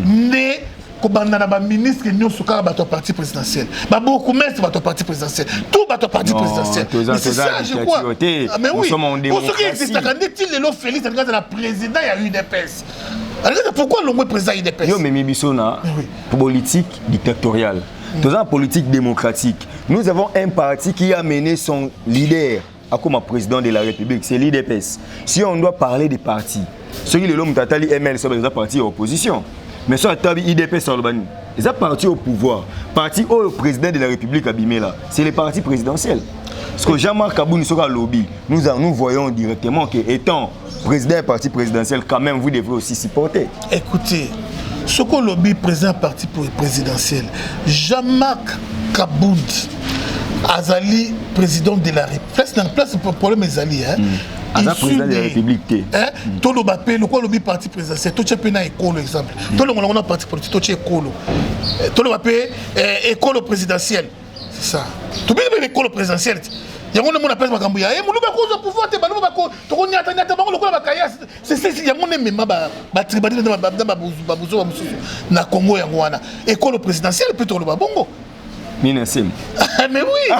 né Kobanda na ministre nyonso ka bato parti présidentiel. Ba beaucoup mais bato parti présidentiel. Tout bato parti présidentiel. C'est ça je crois. Mais oui. Pour ceux qui existent quand est-il le Félix dans la président il y a UDPS. Alors pourquoi le mot président UDPS? Yo Mimi Bissona politique dictatoriale. Dans une politique démocratique. Nous avons un parti qui a mené son leader comme président de la République, c'est l'UDPS. Si on doit parler des partis, ceux qui le l'homme tatali ML sont des partis opposition. Mais sur la IDP Solbani, les partis au pouvoir, parti au président de la République abîmé là, c'est les partis présidentiels. Parce que Jean-Marc Kaboun sera lobby, nous voyons directement que étant président du parti présidentiel, quand même vous devrez aussi supporter. Écoutez, ce que lobby président parti présidentiel, Jean-Marc Kaboun, Azali président de la République, place pour problème Azali, hein. Président de la République. Tout le bapé, le quoi le parti présidentiel, tout le monde école exemple. Tout le monde a parti politique, tout école. Tout le bapé école présidentielle. C'est ça. Tout le monde école présidentielle. Il y a un monde appelle Makambouya. Et mon cause pouvoir te balo bako. To ko nyata nyata bango lokola bakaya. C'est il y a un même ba tribali dans babuzo na Congo yango wana. École présidentielle plutôt le babongo. Minasim. Mais oui.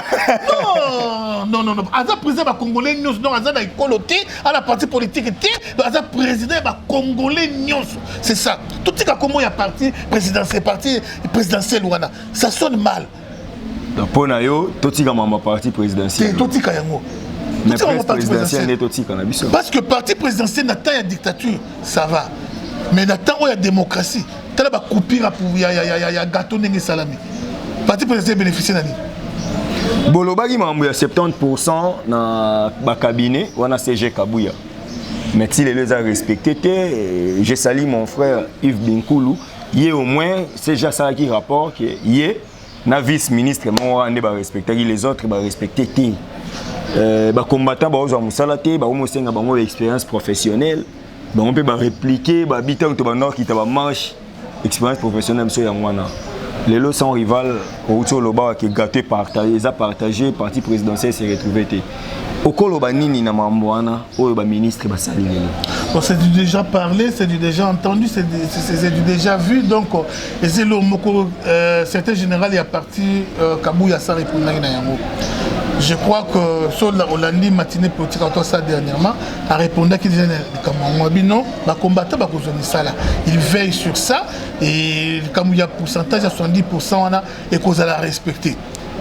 Non. Aza président ba congolais nyos non aza na écoloté à la partie politique té aza président ba congolais nyos. C'est ça. Tout ce comment il y a parti présidentiel parti présidentiel wana. Ça sonne mal. Donc pour nayo totika mama parti présidentiel. Totika yango. Mais parti présidentiel n'est totika na biso. Parce que parti présidentiel n'atteint la dictature, ça va. Mais n'atteint où il y a démocratie. Tala ba coupira pour ya gâteau nenge salami. Parti présidentiel bénéficie nani. Bolobaki mambo ya 70% na ba cabinet wana CG Kabuya. Mais s'il les a respectés, je salue mon frère Yves Binkoulou. Il est au moins CG ça qui rapport que il na vice-ministre moi ande ba respecter les autres ba respecter té. Ba combattant ba ozo musala té ba omo senga bango expérience professionnelle. Ba on peut ba répliquer ba bitan to ba nord qui ta ba marche expérience professionnelle monsieur ya mwana. Les lots sont rivales au Tcholoba qui est gâté partagé, ils ont partagé, parti présidentiel s'est retrouvé. Au Koloba Nini na Mamboana, au ministre Bassali. Bon, c'est du déjà parlé, c'est du déjà entendu, c'est du déjà vu. Donc, c'est le Moko, certains généraux, il y a parti Kabouya Sari pour Nayango. Je crois que sur la Hollande matinée politique ça dernièrement a répondu qu'il disait que non, les combattants ils veillent sur ça et comme il y a pourcentage à 70% et qu'on a respecté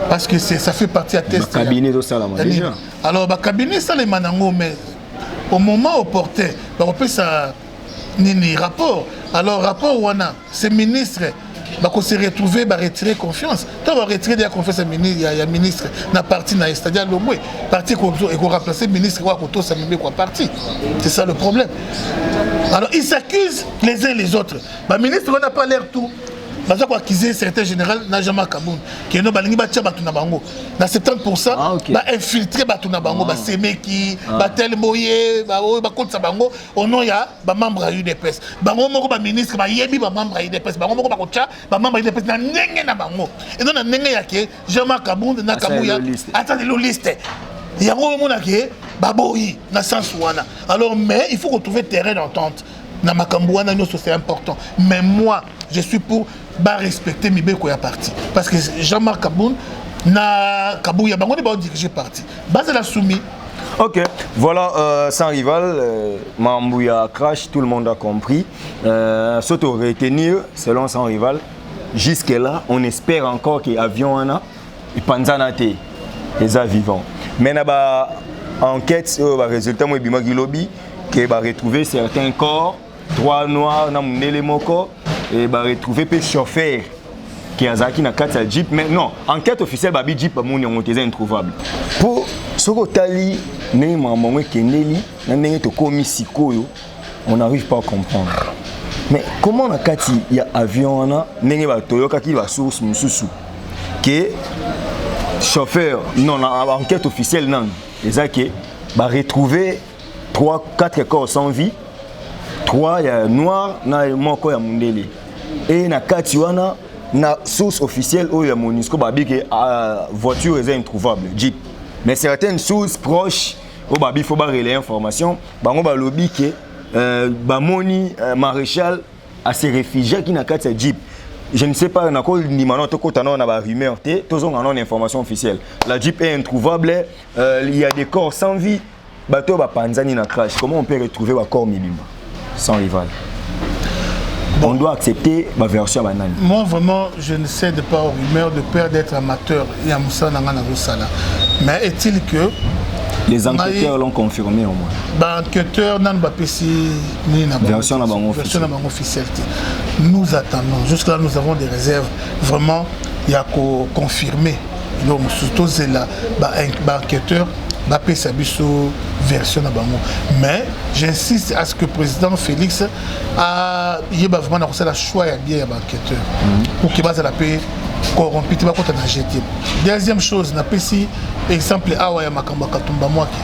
parce que ça fait partie à test. Cabinet de ça déjà. Alors le cabinet ça les manango mais au moment opportun on peut ça ni rapport. Alors rapport wana ces ministres bah qu'on s'est retrouvé bah retirer confiance tant va retirer de la confiance il y a ministre na parti na c'est-à-dire le mot parti qu'on remplacer ministre quoi qu'on ça même quoi parti c'est ça le problème. Alors ils s'accusent les uns les autres bah ministre on n'a pas l'air tout bah ça quoi accuser certains général na Jean-Marc Kaboun qui no balingi ba tia batu na bango na 70% bah infiltrer batu na bango bah semeki bah tel moye bah compte sa bango au nom ya bah membre à UDPS bango moko bah ministre bah yebi bah membre à UDPS bango moko bah kocha bah membre à UDPS na ndenge na bango et non na ndenge ya ke Jean-Marc Kaboun na Kabuya attendez le liste yango mona ke bah boyi na sens wana alors mais il faut retrouver terrain d'entente na makambo wana c'est important mais moi je suis pour respecter Mibeko ya parti parce que Jean-Marc Kaboun na Kabouya bango ne ba diriger parti base la soumis. Ok, voilà, sans rival, Mambouya crash, tout le monde a compris. Surtout retenir, selon sans rival, jusque-là, on espère encore que l'avion et Panzanate, les a vivants. Mais il y a une enquête, le résultat, qui va retrouver certains corps, 3 noirs, et va retrouver des chauffeurs qui ont un jeep. Mais non, enquête officielle, le jeep est introuvable. Pour ce que on n'arrive pas à comprendre. Mais comment on a kati ya avion na ndenge ba toyoka ki ba source mususu que chauffeur non enquête officielle non les a que ba retrouver 3-4 corps sans vie 3 ya noir na moko ya mundele et na kati wana na source officielle o ya MONUSCO ba bi que voiture est introuvable jeep mais certaines sources proches au babi faut ba relayer information bango ba lobby que bamoni maréchal à ses réfugiés qui n'a qu'à ce jeep. Je ne sais pas, na ko ni manon to kotana na ba rumeur té, tozon en information officielle. La jeep est introuvable, il y a des corps sans vie, bateau ba panzani na crash. Comment on peut retrouver ba corps mibimba sans rival? On doit accepter ma version banane. Moi vraiment, je ne cède pas aux rumeurs de peur d'être amateur et à Moussa Nangana Rosala. Mais est-il que les enquêteurs l'ont confirmé au moins. Les enquêteurs n'ont pas version officielle. Nous attendons. Jusque-là, nous avons des réserves. Vraiment, il y a qu'à confirmer. Donc, surtout, c'est là, l'enquêteur va payer sa version. Mais j'insiste à ce que le président Félix a vraiment le choix de l'enquêteur pour qu'il va la paix corrompu. Deuxième chose, na pesi exemple awa ya makamba katumba mwaki.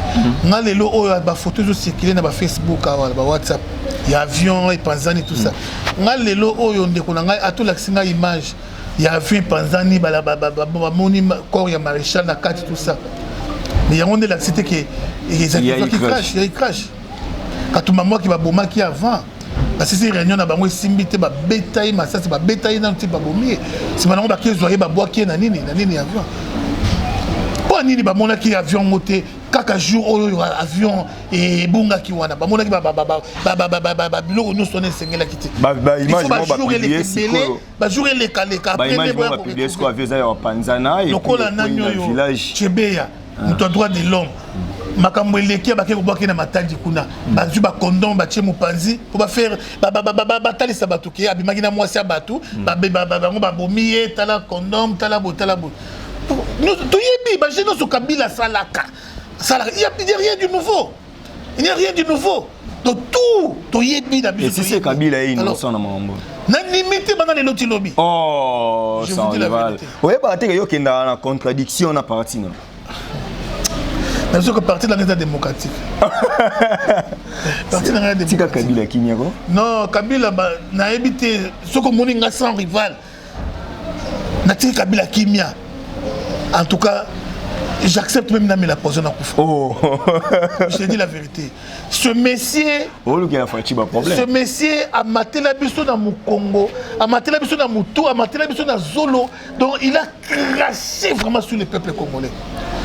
Na lelo oyo ba photos circuler na ba Facebook awa ba WhatsApp. Ya avion et panzani tout ça. Na lelo oyo ndeko na ngai atolakisa image ya avion panzani ba moni corps ya maréchal na kati tout ça. Mais ya onde la cité que il crash. Katumba mwaki ba bomaki avant. Parce que ces réunions na bango simbité ba bétail masasi ba bétail na nti ba bomi si bango ba kezoye ba boaki na nini avion po nini ba mona ki avion moté kaka jour oyo avion et bunga ki wana ba mona ki ba biloko no sonné sengela kiti ba image ba publier ba jour les kaleka ba image ba publier ce ko avion za ya panzana et lokola nanyo yo chebeya muto droit de l'homme makambo eleki abake kobaki na matadi kuna bazwi ba condom ba tie mopanzi pour ba faire batalisa bato ke abimaki na mwasi ya bato bango babomi ye tala condom tala bo toyebi ba jeune so Kabila salaka il y a rien du nouveau donc tout toyebi na biso. Et si c'est Kabila est innocent na mambo na limite bana le loti lobby je vous dis la vérité oye ba te yo kenda na contradiction na parti non. Mais je suis parti dans l'état démocratique. Parti dans l'état démocratique. Kabila qui n'y non, Kabila n'a habité ce que mon inga sans rival. N'a-t-il Kabila qui m'y a. En tout cas, j'accepte même d'amener la position à Koufou. Oh. Je te dis la vérité. Ce messier. Ce messier a maté la biso dans mon Congo, a maté la biso dans mon tour, a maté la biso dans Zolo. Donc il a craché vraiment sur le peuple congolais.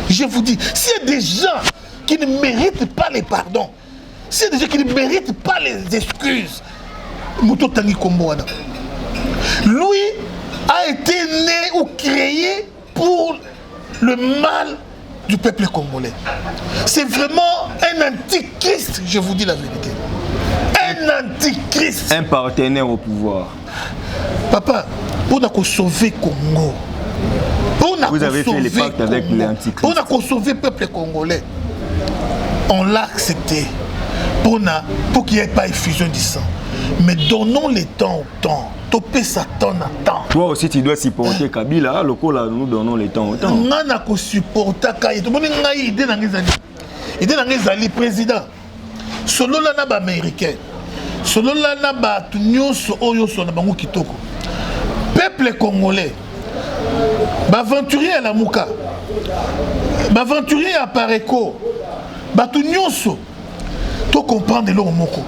Je vous dis, s'il y a des gens qui ne méritent pas les pardons, s'il y a des gens qui ne méritent pas les excuses, Mouto Tangi Komboana, lui a été né ou créé pour le mal du peuple congolais. C'est vraiment un antichrist, je vous dis la vérité. Un antichrist. Un partenaire au pouvoir. Papa, pour nous sauver Congo, vous avez fait les pactes avec l'antichrist. Pour sauver le peuple congolais, on l'a accepté. Pour qu'il n'y ait pas effusion du sang. Mais donnons le temps au temps. Topé Satan à temps. Toi aussi, tu dois supporter Kabila. Nous donnons le temps au temps. On a supporté Kabila. On a idée dans les années. Président. Solo la naba américain. Solo la naba tunyoso oyo so na bango kitoko. Peuple congolais. Baventurier à la Mouka. Baventurier à Pareko. Batunyoso. To comprendre l'homme moko.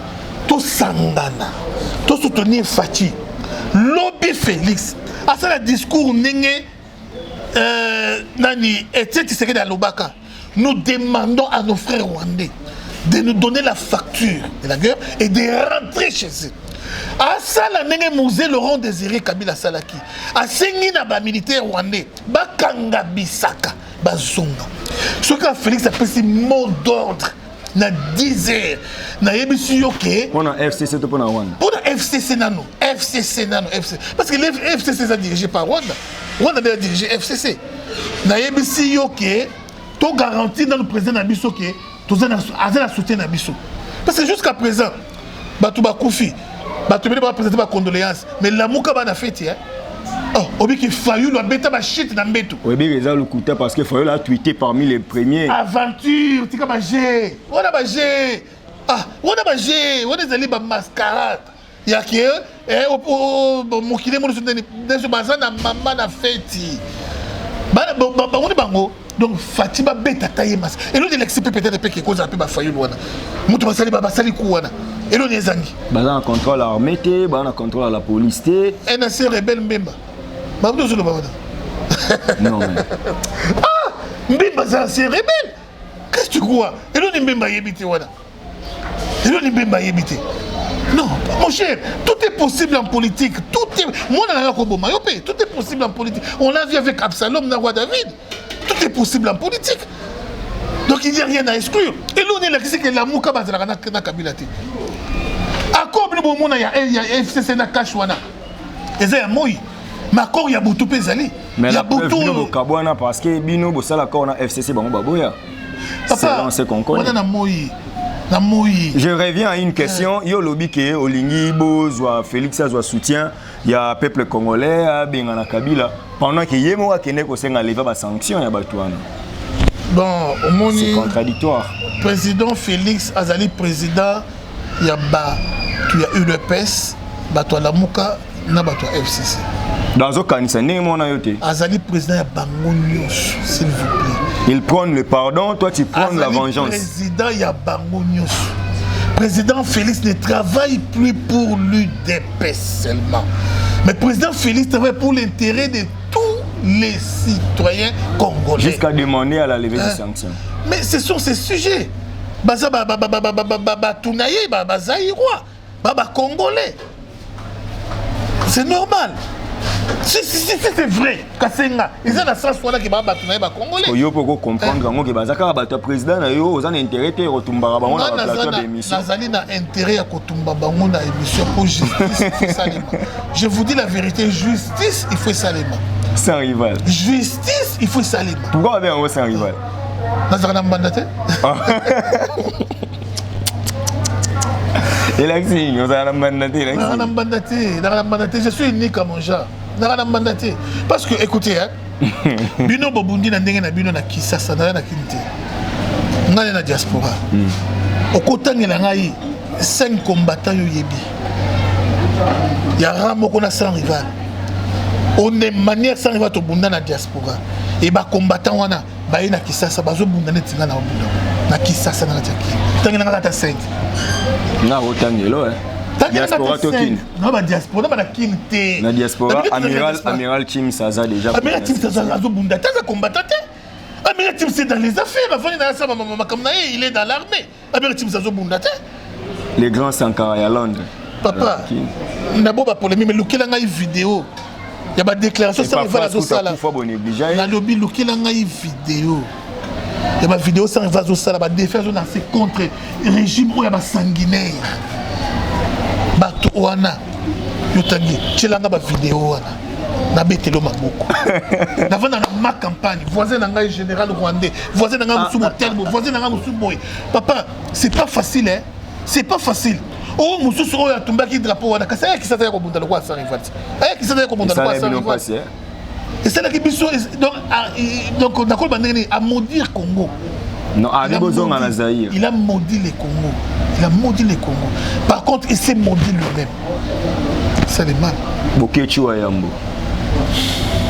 To sangana. To soutenir Fati. Lobby Félix. À ça le discours nenge nani Etienne Tshisekedi à Lobaka. Nous demandons à nos frères rwandais de nous donner la facture de la guerre et de rentrer chez eux. À ça la nenge Mouzé Laurent Désiré Kabila Salaki. À Sengina ba militaire rwandais. Ba Kanga Bisaka. Ba Zonga. Ce que Félix appelle ces mots d'ordre. Na 10 heures na yebisi yoke pour na FCC to pour na Rwanda pour na FCC nano FCC parce que le FCC est dirigé par Rwanda a dirigé FCC na yebisi yoke to garantir dans le président na biso ke to za na soutien na biso parce que jusqu'à présent batu ba kufi bato bele ba présenter ba condoléances mais lamuka ba na fête hein. Oh, obi ki Fayulu a beta ba shit na mbeto. Obi reza le couteau parce que Fayulu a tweeté parmi les premiers. Aventure, tika ba G. On a ba G. Ah, on a ba G, on est allé ba mascarade. Ya ki mokile mo so bazana mama na fête. Ba on est bango. Donc Fatima beta taille mas. Et l'on de l'expé peut-être que cause un peu ba Fayulu wana. Mutu basali ku wana. Et l'on ezangi. Bazana contrôle l'armée té, bazana contrôle la police té. Et na se rebelle mbemba. Babdo zolo babada. Non. Ah, mbemba ça c'est rebelle. Qu'est-ce que tu crois? Et l'on mbemba yebité wana. Et l'on mbemba yebité. Non, mon cher, tout est possible en politique. Tout est moi tout est possible en politique. On l'a vu avec Absalom na roi David. Tout est possible en politique. Donc il n'y a rien à exclure. Et l'on est là qui sait que la mouka bazala na Kabila té. Accord bino mona ya FCC na Kashwana. Eza ya moi. Mais accord ya butu pezali. Mais la butu bino kabwana parce que bino bosala accord na FCC bango baboya. Papa, on a moi. Je reviens à une question. Yo lobi ke olingi bozwa Félix azwa soutien ya peuple congolais a benga na Kabila pendant que yemo akende ko senga leva ba sanction ya batwana. Bon, c'est contradictoire. Président Félix Azali président Yaba, tu as eu le PES, Bato Lamuka, na Bato FCC. Dans aucun cas, n'est Azali président Yabangonios, s'il vous plaît. Il prend le pardon, toi tu prends la vengeance. Président Yabangonios. Président Félix ne travaille plus pour l'UDPS seulement. Mais président Félix travaille pour l'intérêt de tous les citoyens congolais. Jusqu'à demander à la levée des sanctions. Mais ce sont ces sujets. Baza Tounaye, Zaïrois, Congolais. C'est normal. C'est vrai. Kassenga. Ils ont la sens qui va Tounaye, Congolais. Il faut comprendre que Bazaka a président, il a un intérêt à retomber dans la plateau d'émission. Nazali n'a intérêt à retomber dans la émission pour justice. Je vous dis la vérité, justice, il faut saléma. Sans rival. Justice, il faut saléma. Pourquoi on avait un sans rival? Nazarana Mbandate. Élection, Nazarana Mbandate. Je suis unique à mon genre. Nazarana Mbandate. Parce que, écoutez, Bino Bobundi na ndenge na bino na Kisasa na Kinte. Ngane na diaspora. Okotangela ngai 5 combattants yo yebi. Ya ramo kona sans rival. On est manière sans rival to bunda na diaspora. Et ba combattant wana ba ina Kisasa bazo bunda netinga na bunda. Na Kisasa na taki. Tangela ngata 5. Na otangelo diaspora tokin. Non ba diaspora ba na Kinte. Na diaspora amiral Tim Saza déjà. Amiral Tim Saza bazo bunda ta combattant. Amiral Tim c'est dans les affaires avant na sa maman comme il est dans l'armée. Amiral Tim Saza bunda ta. Les grands Sankara à Londres. Papa, n'abo ba polémique mais lukela ngai vidéo. Il y a des déclarations sans rival à Zosala. La lobby lukela ngai vidéo. Il y a des vidéos sans rival à Zosala, ba défense on a fait contre régime où il y a sanguinaire. Bato wana yotangi chelanga ba vidéo wana. Na betelo maboko. Na vana na ma campagne, voisin na ngai général rwandais, voisin na ngai musumo telbo, voisin na ngai musumo. Papa, c'est pas facile hein. C'est pas facile. Oh, mususu oyo atumbaki drapeau wana kasi ayaki sasa yako bunda lokwa sa rival. Ayaki sasa yako bunda lokwa sa rival. Et c'est là qui biso donc nakol bandeni à maudire Congo. Non, il a maudit les Congo. Il a maudit les Congo. Par contre, il s'est maudit lui-même. Ça est mal. Bokechu Ayambo.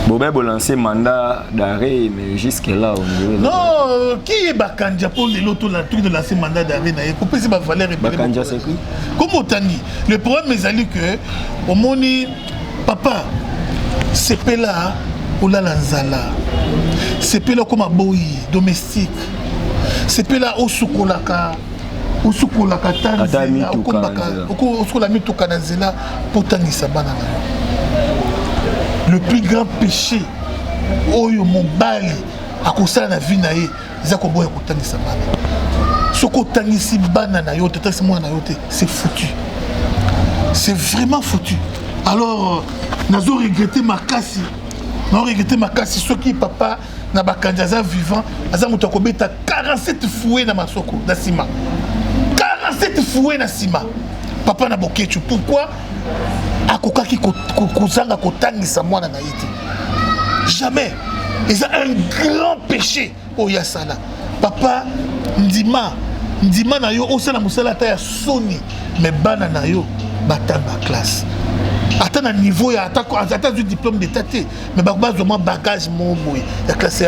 Bobé a lancé mandat d'arrêt, mais jusque-là, on dirait. Non, qui est Bakandja pour l'autre truc de lancer mandat d'arrêt? Pour que c'est ma valeur. Bakandja, c'est qui? Comment on dit? Le problème est que, au moni, papa, c'est pas là, ou là, l'anzala. C'est pas là comme un boy domestique. C'est pas là, au soukolaka. Au soukolaka, tanzela. Au soukolami tukanazela, pour tangisa banana. Le plus grand péché, oyo mobali akosala na vie na ye, ezako boya kotangisa bana. Soko tangisi bana na yo, tatasi mwana na yo te, c'est foutu. C'est vraiment foutu. Alors, nazo regretter makasi. Non regretter makasi ceux qui papa na bakanjaza vivant, aza muto kobeta 47 fouets na masoko na sima. 47 fouets na sima. papa na bokechu pourquoi akokaki kozanga kotangisa mwana na ye te jamais eza un grand péché oyo asala papa ndima na yo osala mosala ata ya soni mais bana na yo batanga classe ata na niveau ya ata du diplôme d'état te mais bazwa mwa bagage mo boye ya classe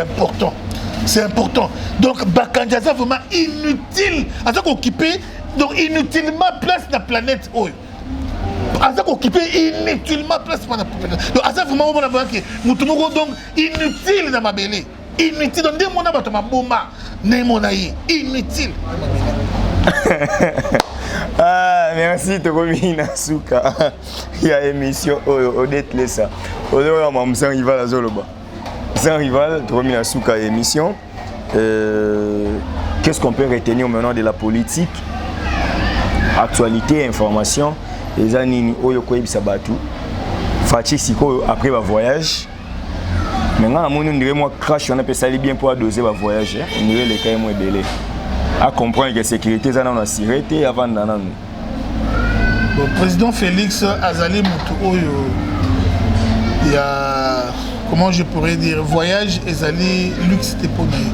c'est important donc bakandi aza vraiment inutile aza kooccuper donc inutilement place na planète oyo aza kooccuper inutilement place na planète donc aza vraiment mona banke mutu moko donc inutile na mabele inutile donc nde mona bato maboma ne mona ye inutile Ah, merci Tokomi Nasuka. Il y a émission Odette Lessa. Odette sans rival à Zoloba. Sans rival, Tokomi Nasuka émission. Qu'est-ce qu'on peut retenir maintenant de la politique? Actualité, information. Les années Oyo Koyebi Sabatu. Fatih Siko après le voyage. Maintenant, on dirait moi crash, on appelle ça bien pour doser le voyage. On dirait les cas moins belé. À comprendre que la sécurité est dans la sécurité avant d'aller. Le président Félix Azali Moutou, il y a, comment je pourrais dire, voyage Azali luxe Teponaï.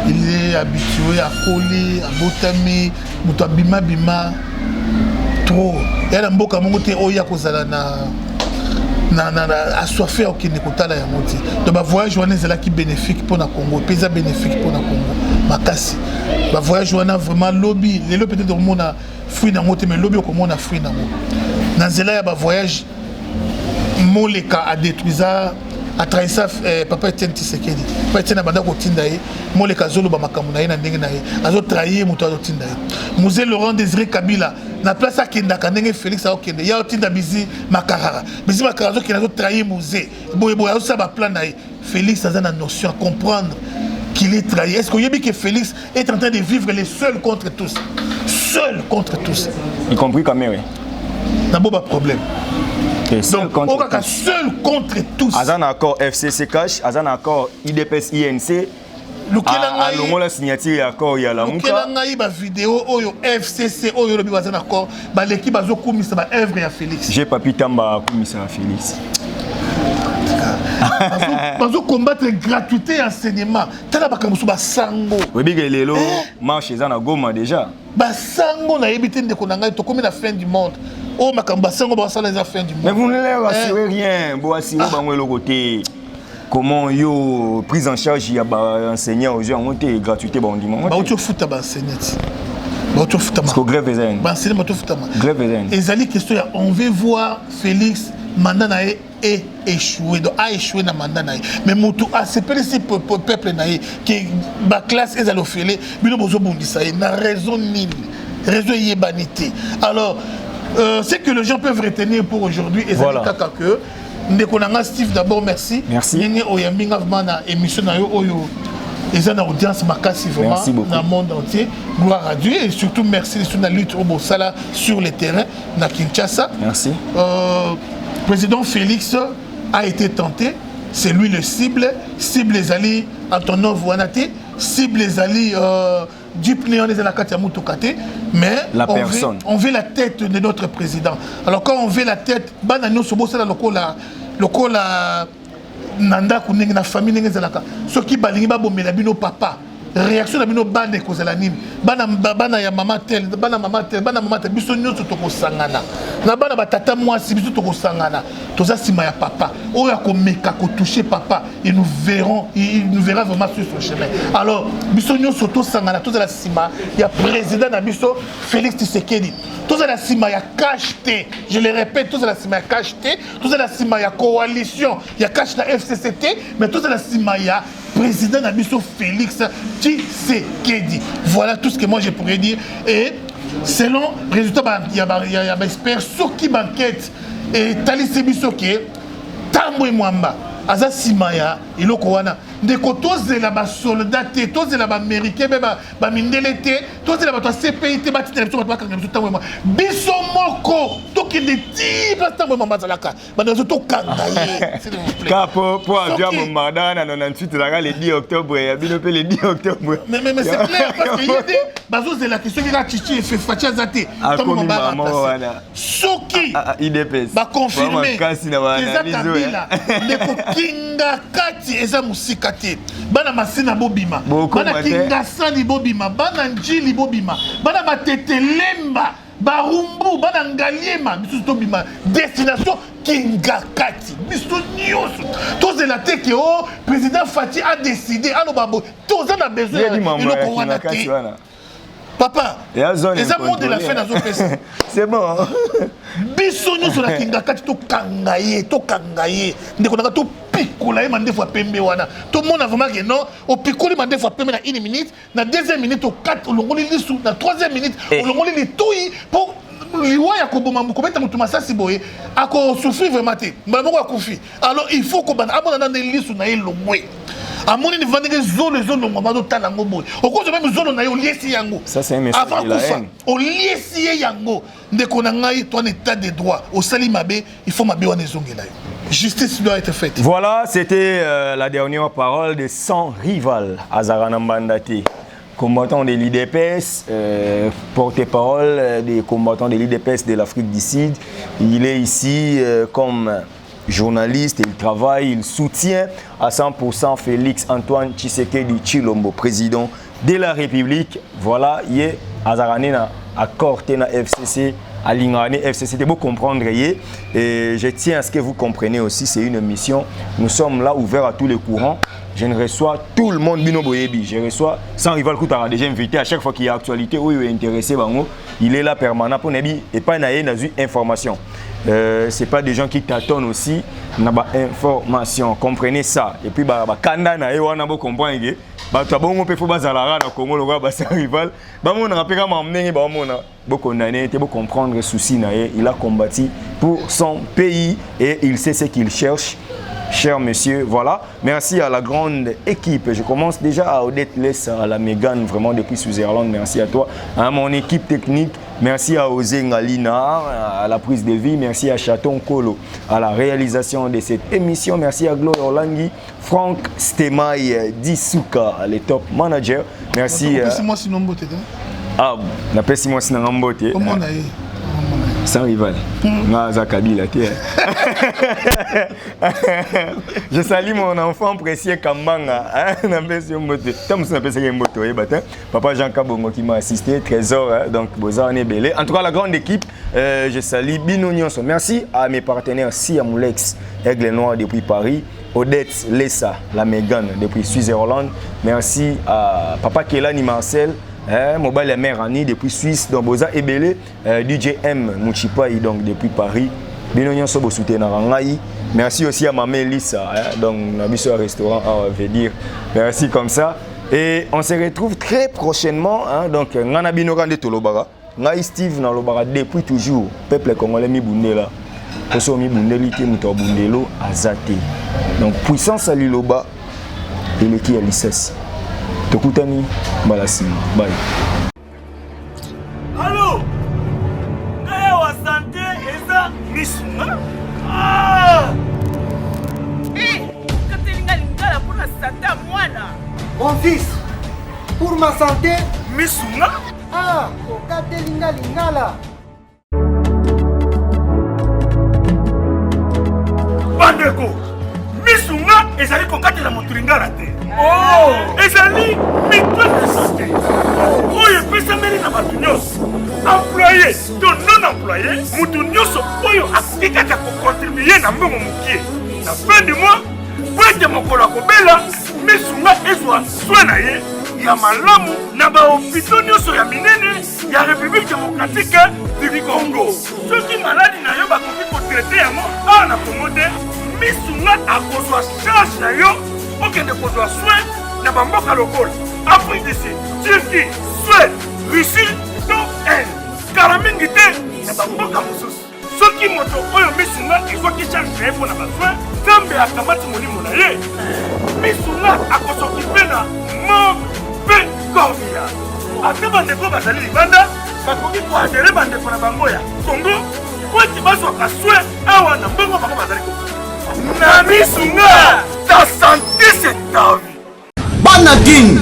Il est habitué à coller, à botami, Moutou bima, trop. Il y a un beau camote Oya Kozala na assoiffé au Kinekotala ya moti. Donc voyage wana c'est là qui bénéfique pour le Congo, pesa bénéfique pour le Congo. Makasi. Ba voyage wana vraiment lobby, les lobby peut-être on a fruit na moti mais lobby comme on a fruit na moti. Dans cela ba voyage moleka a détruisa a trahisa papa Etienne Tshisekedi. Papa Etienne abanda ko tinda ye, moleka zolo ba makambo na ye na ndenge na ye. Azo trahir muto azo tinda ye. Musée Laurent Désiré Kabila na place à Kenda Kanenge Félix a Kenda ya otinda bizi makarara bizi makarara qui n'a trahi musée boye boye ça va plan naï Félix a une notion à comprendre qu'il est trahi. Est-ce qu'il y a que Félix est en train de vivre les seuls contre tous, y compris Kamere d'abord pas problème donc on a seul contre tous azan accord FCC cash azan accord IDPS INC à la signature d'accord il y a la muka ba vidéo oyo FCC oyo lobi bazana accord ba l'équipe bazo komisa ba œuvre ya Félix j'ai papi tamba komisa Félix bazo combattre gratuité enseignement tala bakamusu ba sango webi lelo marche za na Goma déjà ba sango na yebite ndeko na ngai to komi na fin du monde oh makamba sango ba sala za fin du monde mais vous ne leur assurez rien bo assurer bango le côté. Comment yo prise en charge il y a enseignants aux gens monté gratuité bon dimanche ba tu futa ba enseignant ba tu futa parce que grève est ba enseignant ba tu futa grève est ezali question on veut voir Félix mandat na est échoué donc a échoué na mandat na mais mutu a c'est peuple na que ba classe ezali ofele bino bozo bondisa na raison nil raison yebanité alors c'est que les gens peuvent retenir pour aujourd'hui ezali kaka que Ndekonanga Steve d'abord merci. Nyenye oyambinga vraiment na émission na yo oyo eza na audience makasi vraiment dans le monde entier. Gloire à Dieu et surtout merci sur la lutte au Bosala sur le terrain na Kinshasa. Merci. Président Félix a été tenté, c'est lui le cible les alliés Antonov Wanate, cible les alliés Dupnéon des Alakati Amoutokate, mais on veut la tête de notre président. Alors quand on veut la tête, Banano Sobo c'est le cola Nanda Kouning na famille Nengezalaka. Ce qui balingi ba bomela bino papa. Réaction na bino bande kozala nini. Bana ya mama tel, bana mama tel biso nyoso toko sangana. Na bana batata mwasi biso toko sangana. Toza sima ya papa. Oya ko meka ko toucher papa, il nous verra vraiment sur son chemin. Alors biso nyoso to sangana toza la sima ya président na biso Félix Tshisekedi. Toza la sima ya cacheté. Je le répète, toza la sima ya cacheté, toza la sima ya coalition, ya cache na FCCT, mais toza la sima ya président Nabiso Félix Tshisekedi. Voilà tout ce que moi je pourrais dire. Et selon le résultat, il y a des experts sur qui banquette et Tali Sebisoke, Tambo et Mwamba, Aza Simaya, et Lokowana. ndeko tozela basoldat te tozela baaméricain mpe bamindele te tozela bato ya CPI te batinela biso bato bakanga biso ntango ema biso moko tokende ti place ntango ema bazalaka bandeko biso tokanga ye ka po avion bombardement na 98 ezalaka le 10 octobre ya bino mpe le 10 octobre mais c'est clair parce que yede bazozelaki soki kaka chichi efefaci aza te ntango ema baremplace soki baconfirme eza kabila ndeko kinga kati eza mosika te bana masina bobima bana kingasani bobima bana njili bobima bana batetelemba barumbu bana ngaliema biso tobima destination kingakati biso nyonso tozela te ke o président Fati a décidé aloba bo toza na besoin eloko wana te papa eza monde de la fin nazopesa c'est bon biso nyonso na kingakati tokanga ye ndeko nanga topikola ye mandefu ya pembe wana tomona vraiment ke non opikoli mandefu ya pembe na 1 minute na 2e minute olongoli lisu na 3e minute olongoli litui po liwa ya koboma kobeta moto masasi boye akosufri vraiment te mbala moko akufi alors il faut kobanda abona na lisu na ye longwe amoni ni vandeke zolo ezolongwa bazotala yango boye okozo meme zolo na ye oliesi yango avant kufa oliesi ye yango ndeko na ngai to en état de droit osali mabe il faut mabe wana ezongela yo justice doit être faite. Voilà, c'était la dernière parole de son rival Azarana Mbandati, combattant de l'IDPS, porte-parole des combattants de l'IDPS de l'Afrique du Sud. Il est ici comme journaliste, il travaille, il soutient à 100% Félix Antoine Tshisekedi Tshilombo, président de la République. Voilà, il est Azarana à Cortena FCC. À l'Ingani FCC, vous comprendre. Et je tiens à ce que vous compreniez aussi, c'est une mission. Nous sommes là ouverts à tous les courants. Je ne reçois tout le monde, Bino Boyebi. Je reçois sans rival Koutara, déjà invité à chaque fois qu'il y a actualité où il est intéressé. Il est là permanent pour Nabi et pas une information. Ce n'est pas des gens qui tâtonnent aussi. On a information. Comprenez ça. Et puis, Kanda na Ewana, vous comprenez. Bato bongo pe fo bazalara na Congo loga ba sa rival ba mona rapeka mamnenge ba mona bo condamner te bo comprendre souci na ye il a combattu pour son pays et il sait ce qu'il cherche. Cher monsieur, voilà. Merci à la grande équipe. Je commence déjà à Odette Lessa, à la Mégane, vraiment depuis Switzerland. Merci à toi. À mon équipe technique, merci à Osé Ngalina, à la prise de vie. Merci à Chaton Kolo, à la réalisation de cette émission. Merci à Gloria Olangi, Franck Stemaï, Disuka, les top managers. Merci. Ah, on appelle Simon Sinangambote. Sans rival. Je salue mon enfant précieux Kambanga. Papa Jean Kabongo qui m'a assisté, Trésor, donc Bozarne Belé. En tout cas, la grande équipe, je salue Bino Nyonso. Merci à mes partenaires Siamoulex, Aigle Noir depuis Paris, Odette Lessa, la Mégane depuis Switzerland. Merci à Papa Kelani Marcel. Mobile et mère Annie depuis Suisse, donc Boza Ebele, DJM Mouchipai donc depuis Paris. Binonion Sobo soutien Narangaï. Merci aussi à Mamé Lisa, donc Nabiso restaurant, on veut dire. Merci comme ça. Et on se retrouve très prochainement. Donc Nana Binoran de Tolobara. Ngai Steve dans Lobara depuis toujours. Peuple congolais mi bundela. Koso mi bundeli ke muto bundelo azate. Donc puissance à l'Iloba et le qui à l'Issas. Tokutani Balassi. Bye. Allô? Wa santé eza misuna? Ah! Katelinga lingala pour la santé à moi là. Mon fils, pour ma santé. Misuna? Ah, Katelinga lingala. Bandeko, misuna ezali kokatela moto lingala te. Oh, ezali mitwe de santé. Oyo epesameli na bato nyonso. Employé to non employé, moto nyonso oyo akoki kaka kocontribue na mbongo mokie. Na fin du mois, po ete mokolo akobela, misunga ezwa soin na ye ya malamu na bahopito nyonso ya minene ya République démocratique du Congo. Soki maladi na yo bakoki kotraite yango awa na Congo te, misunga akozwa charge na yo okende kozwa soin na bamboka lokola Afrique du Sud, Turquie, Suède, Russie to Inde. Kala mingi te na bamboka mosusu. soki moto oyo misunga ezoki charge pour na besoin nzambe akamati molimo na ye misunga akosokipe na mpe kormia ate bandeko bazali libanda bakoki koadere bandeko na bango ya kongo po ete bazwaka swe awa na mbongo bango bazali na misunga ta santé c'est ta vie. Bana Guine,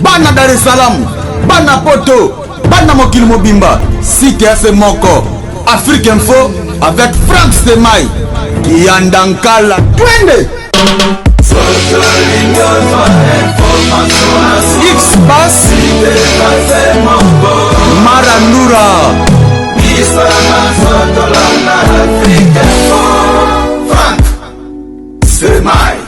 Bana Dar es Salaam, Bana Poto, Bana Mokili Mobimba, Site FM Moko, Afrique Info avec Franck Semaï, Kiandankala, Twende.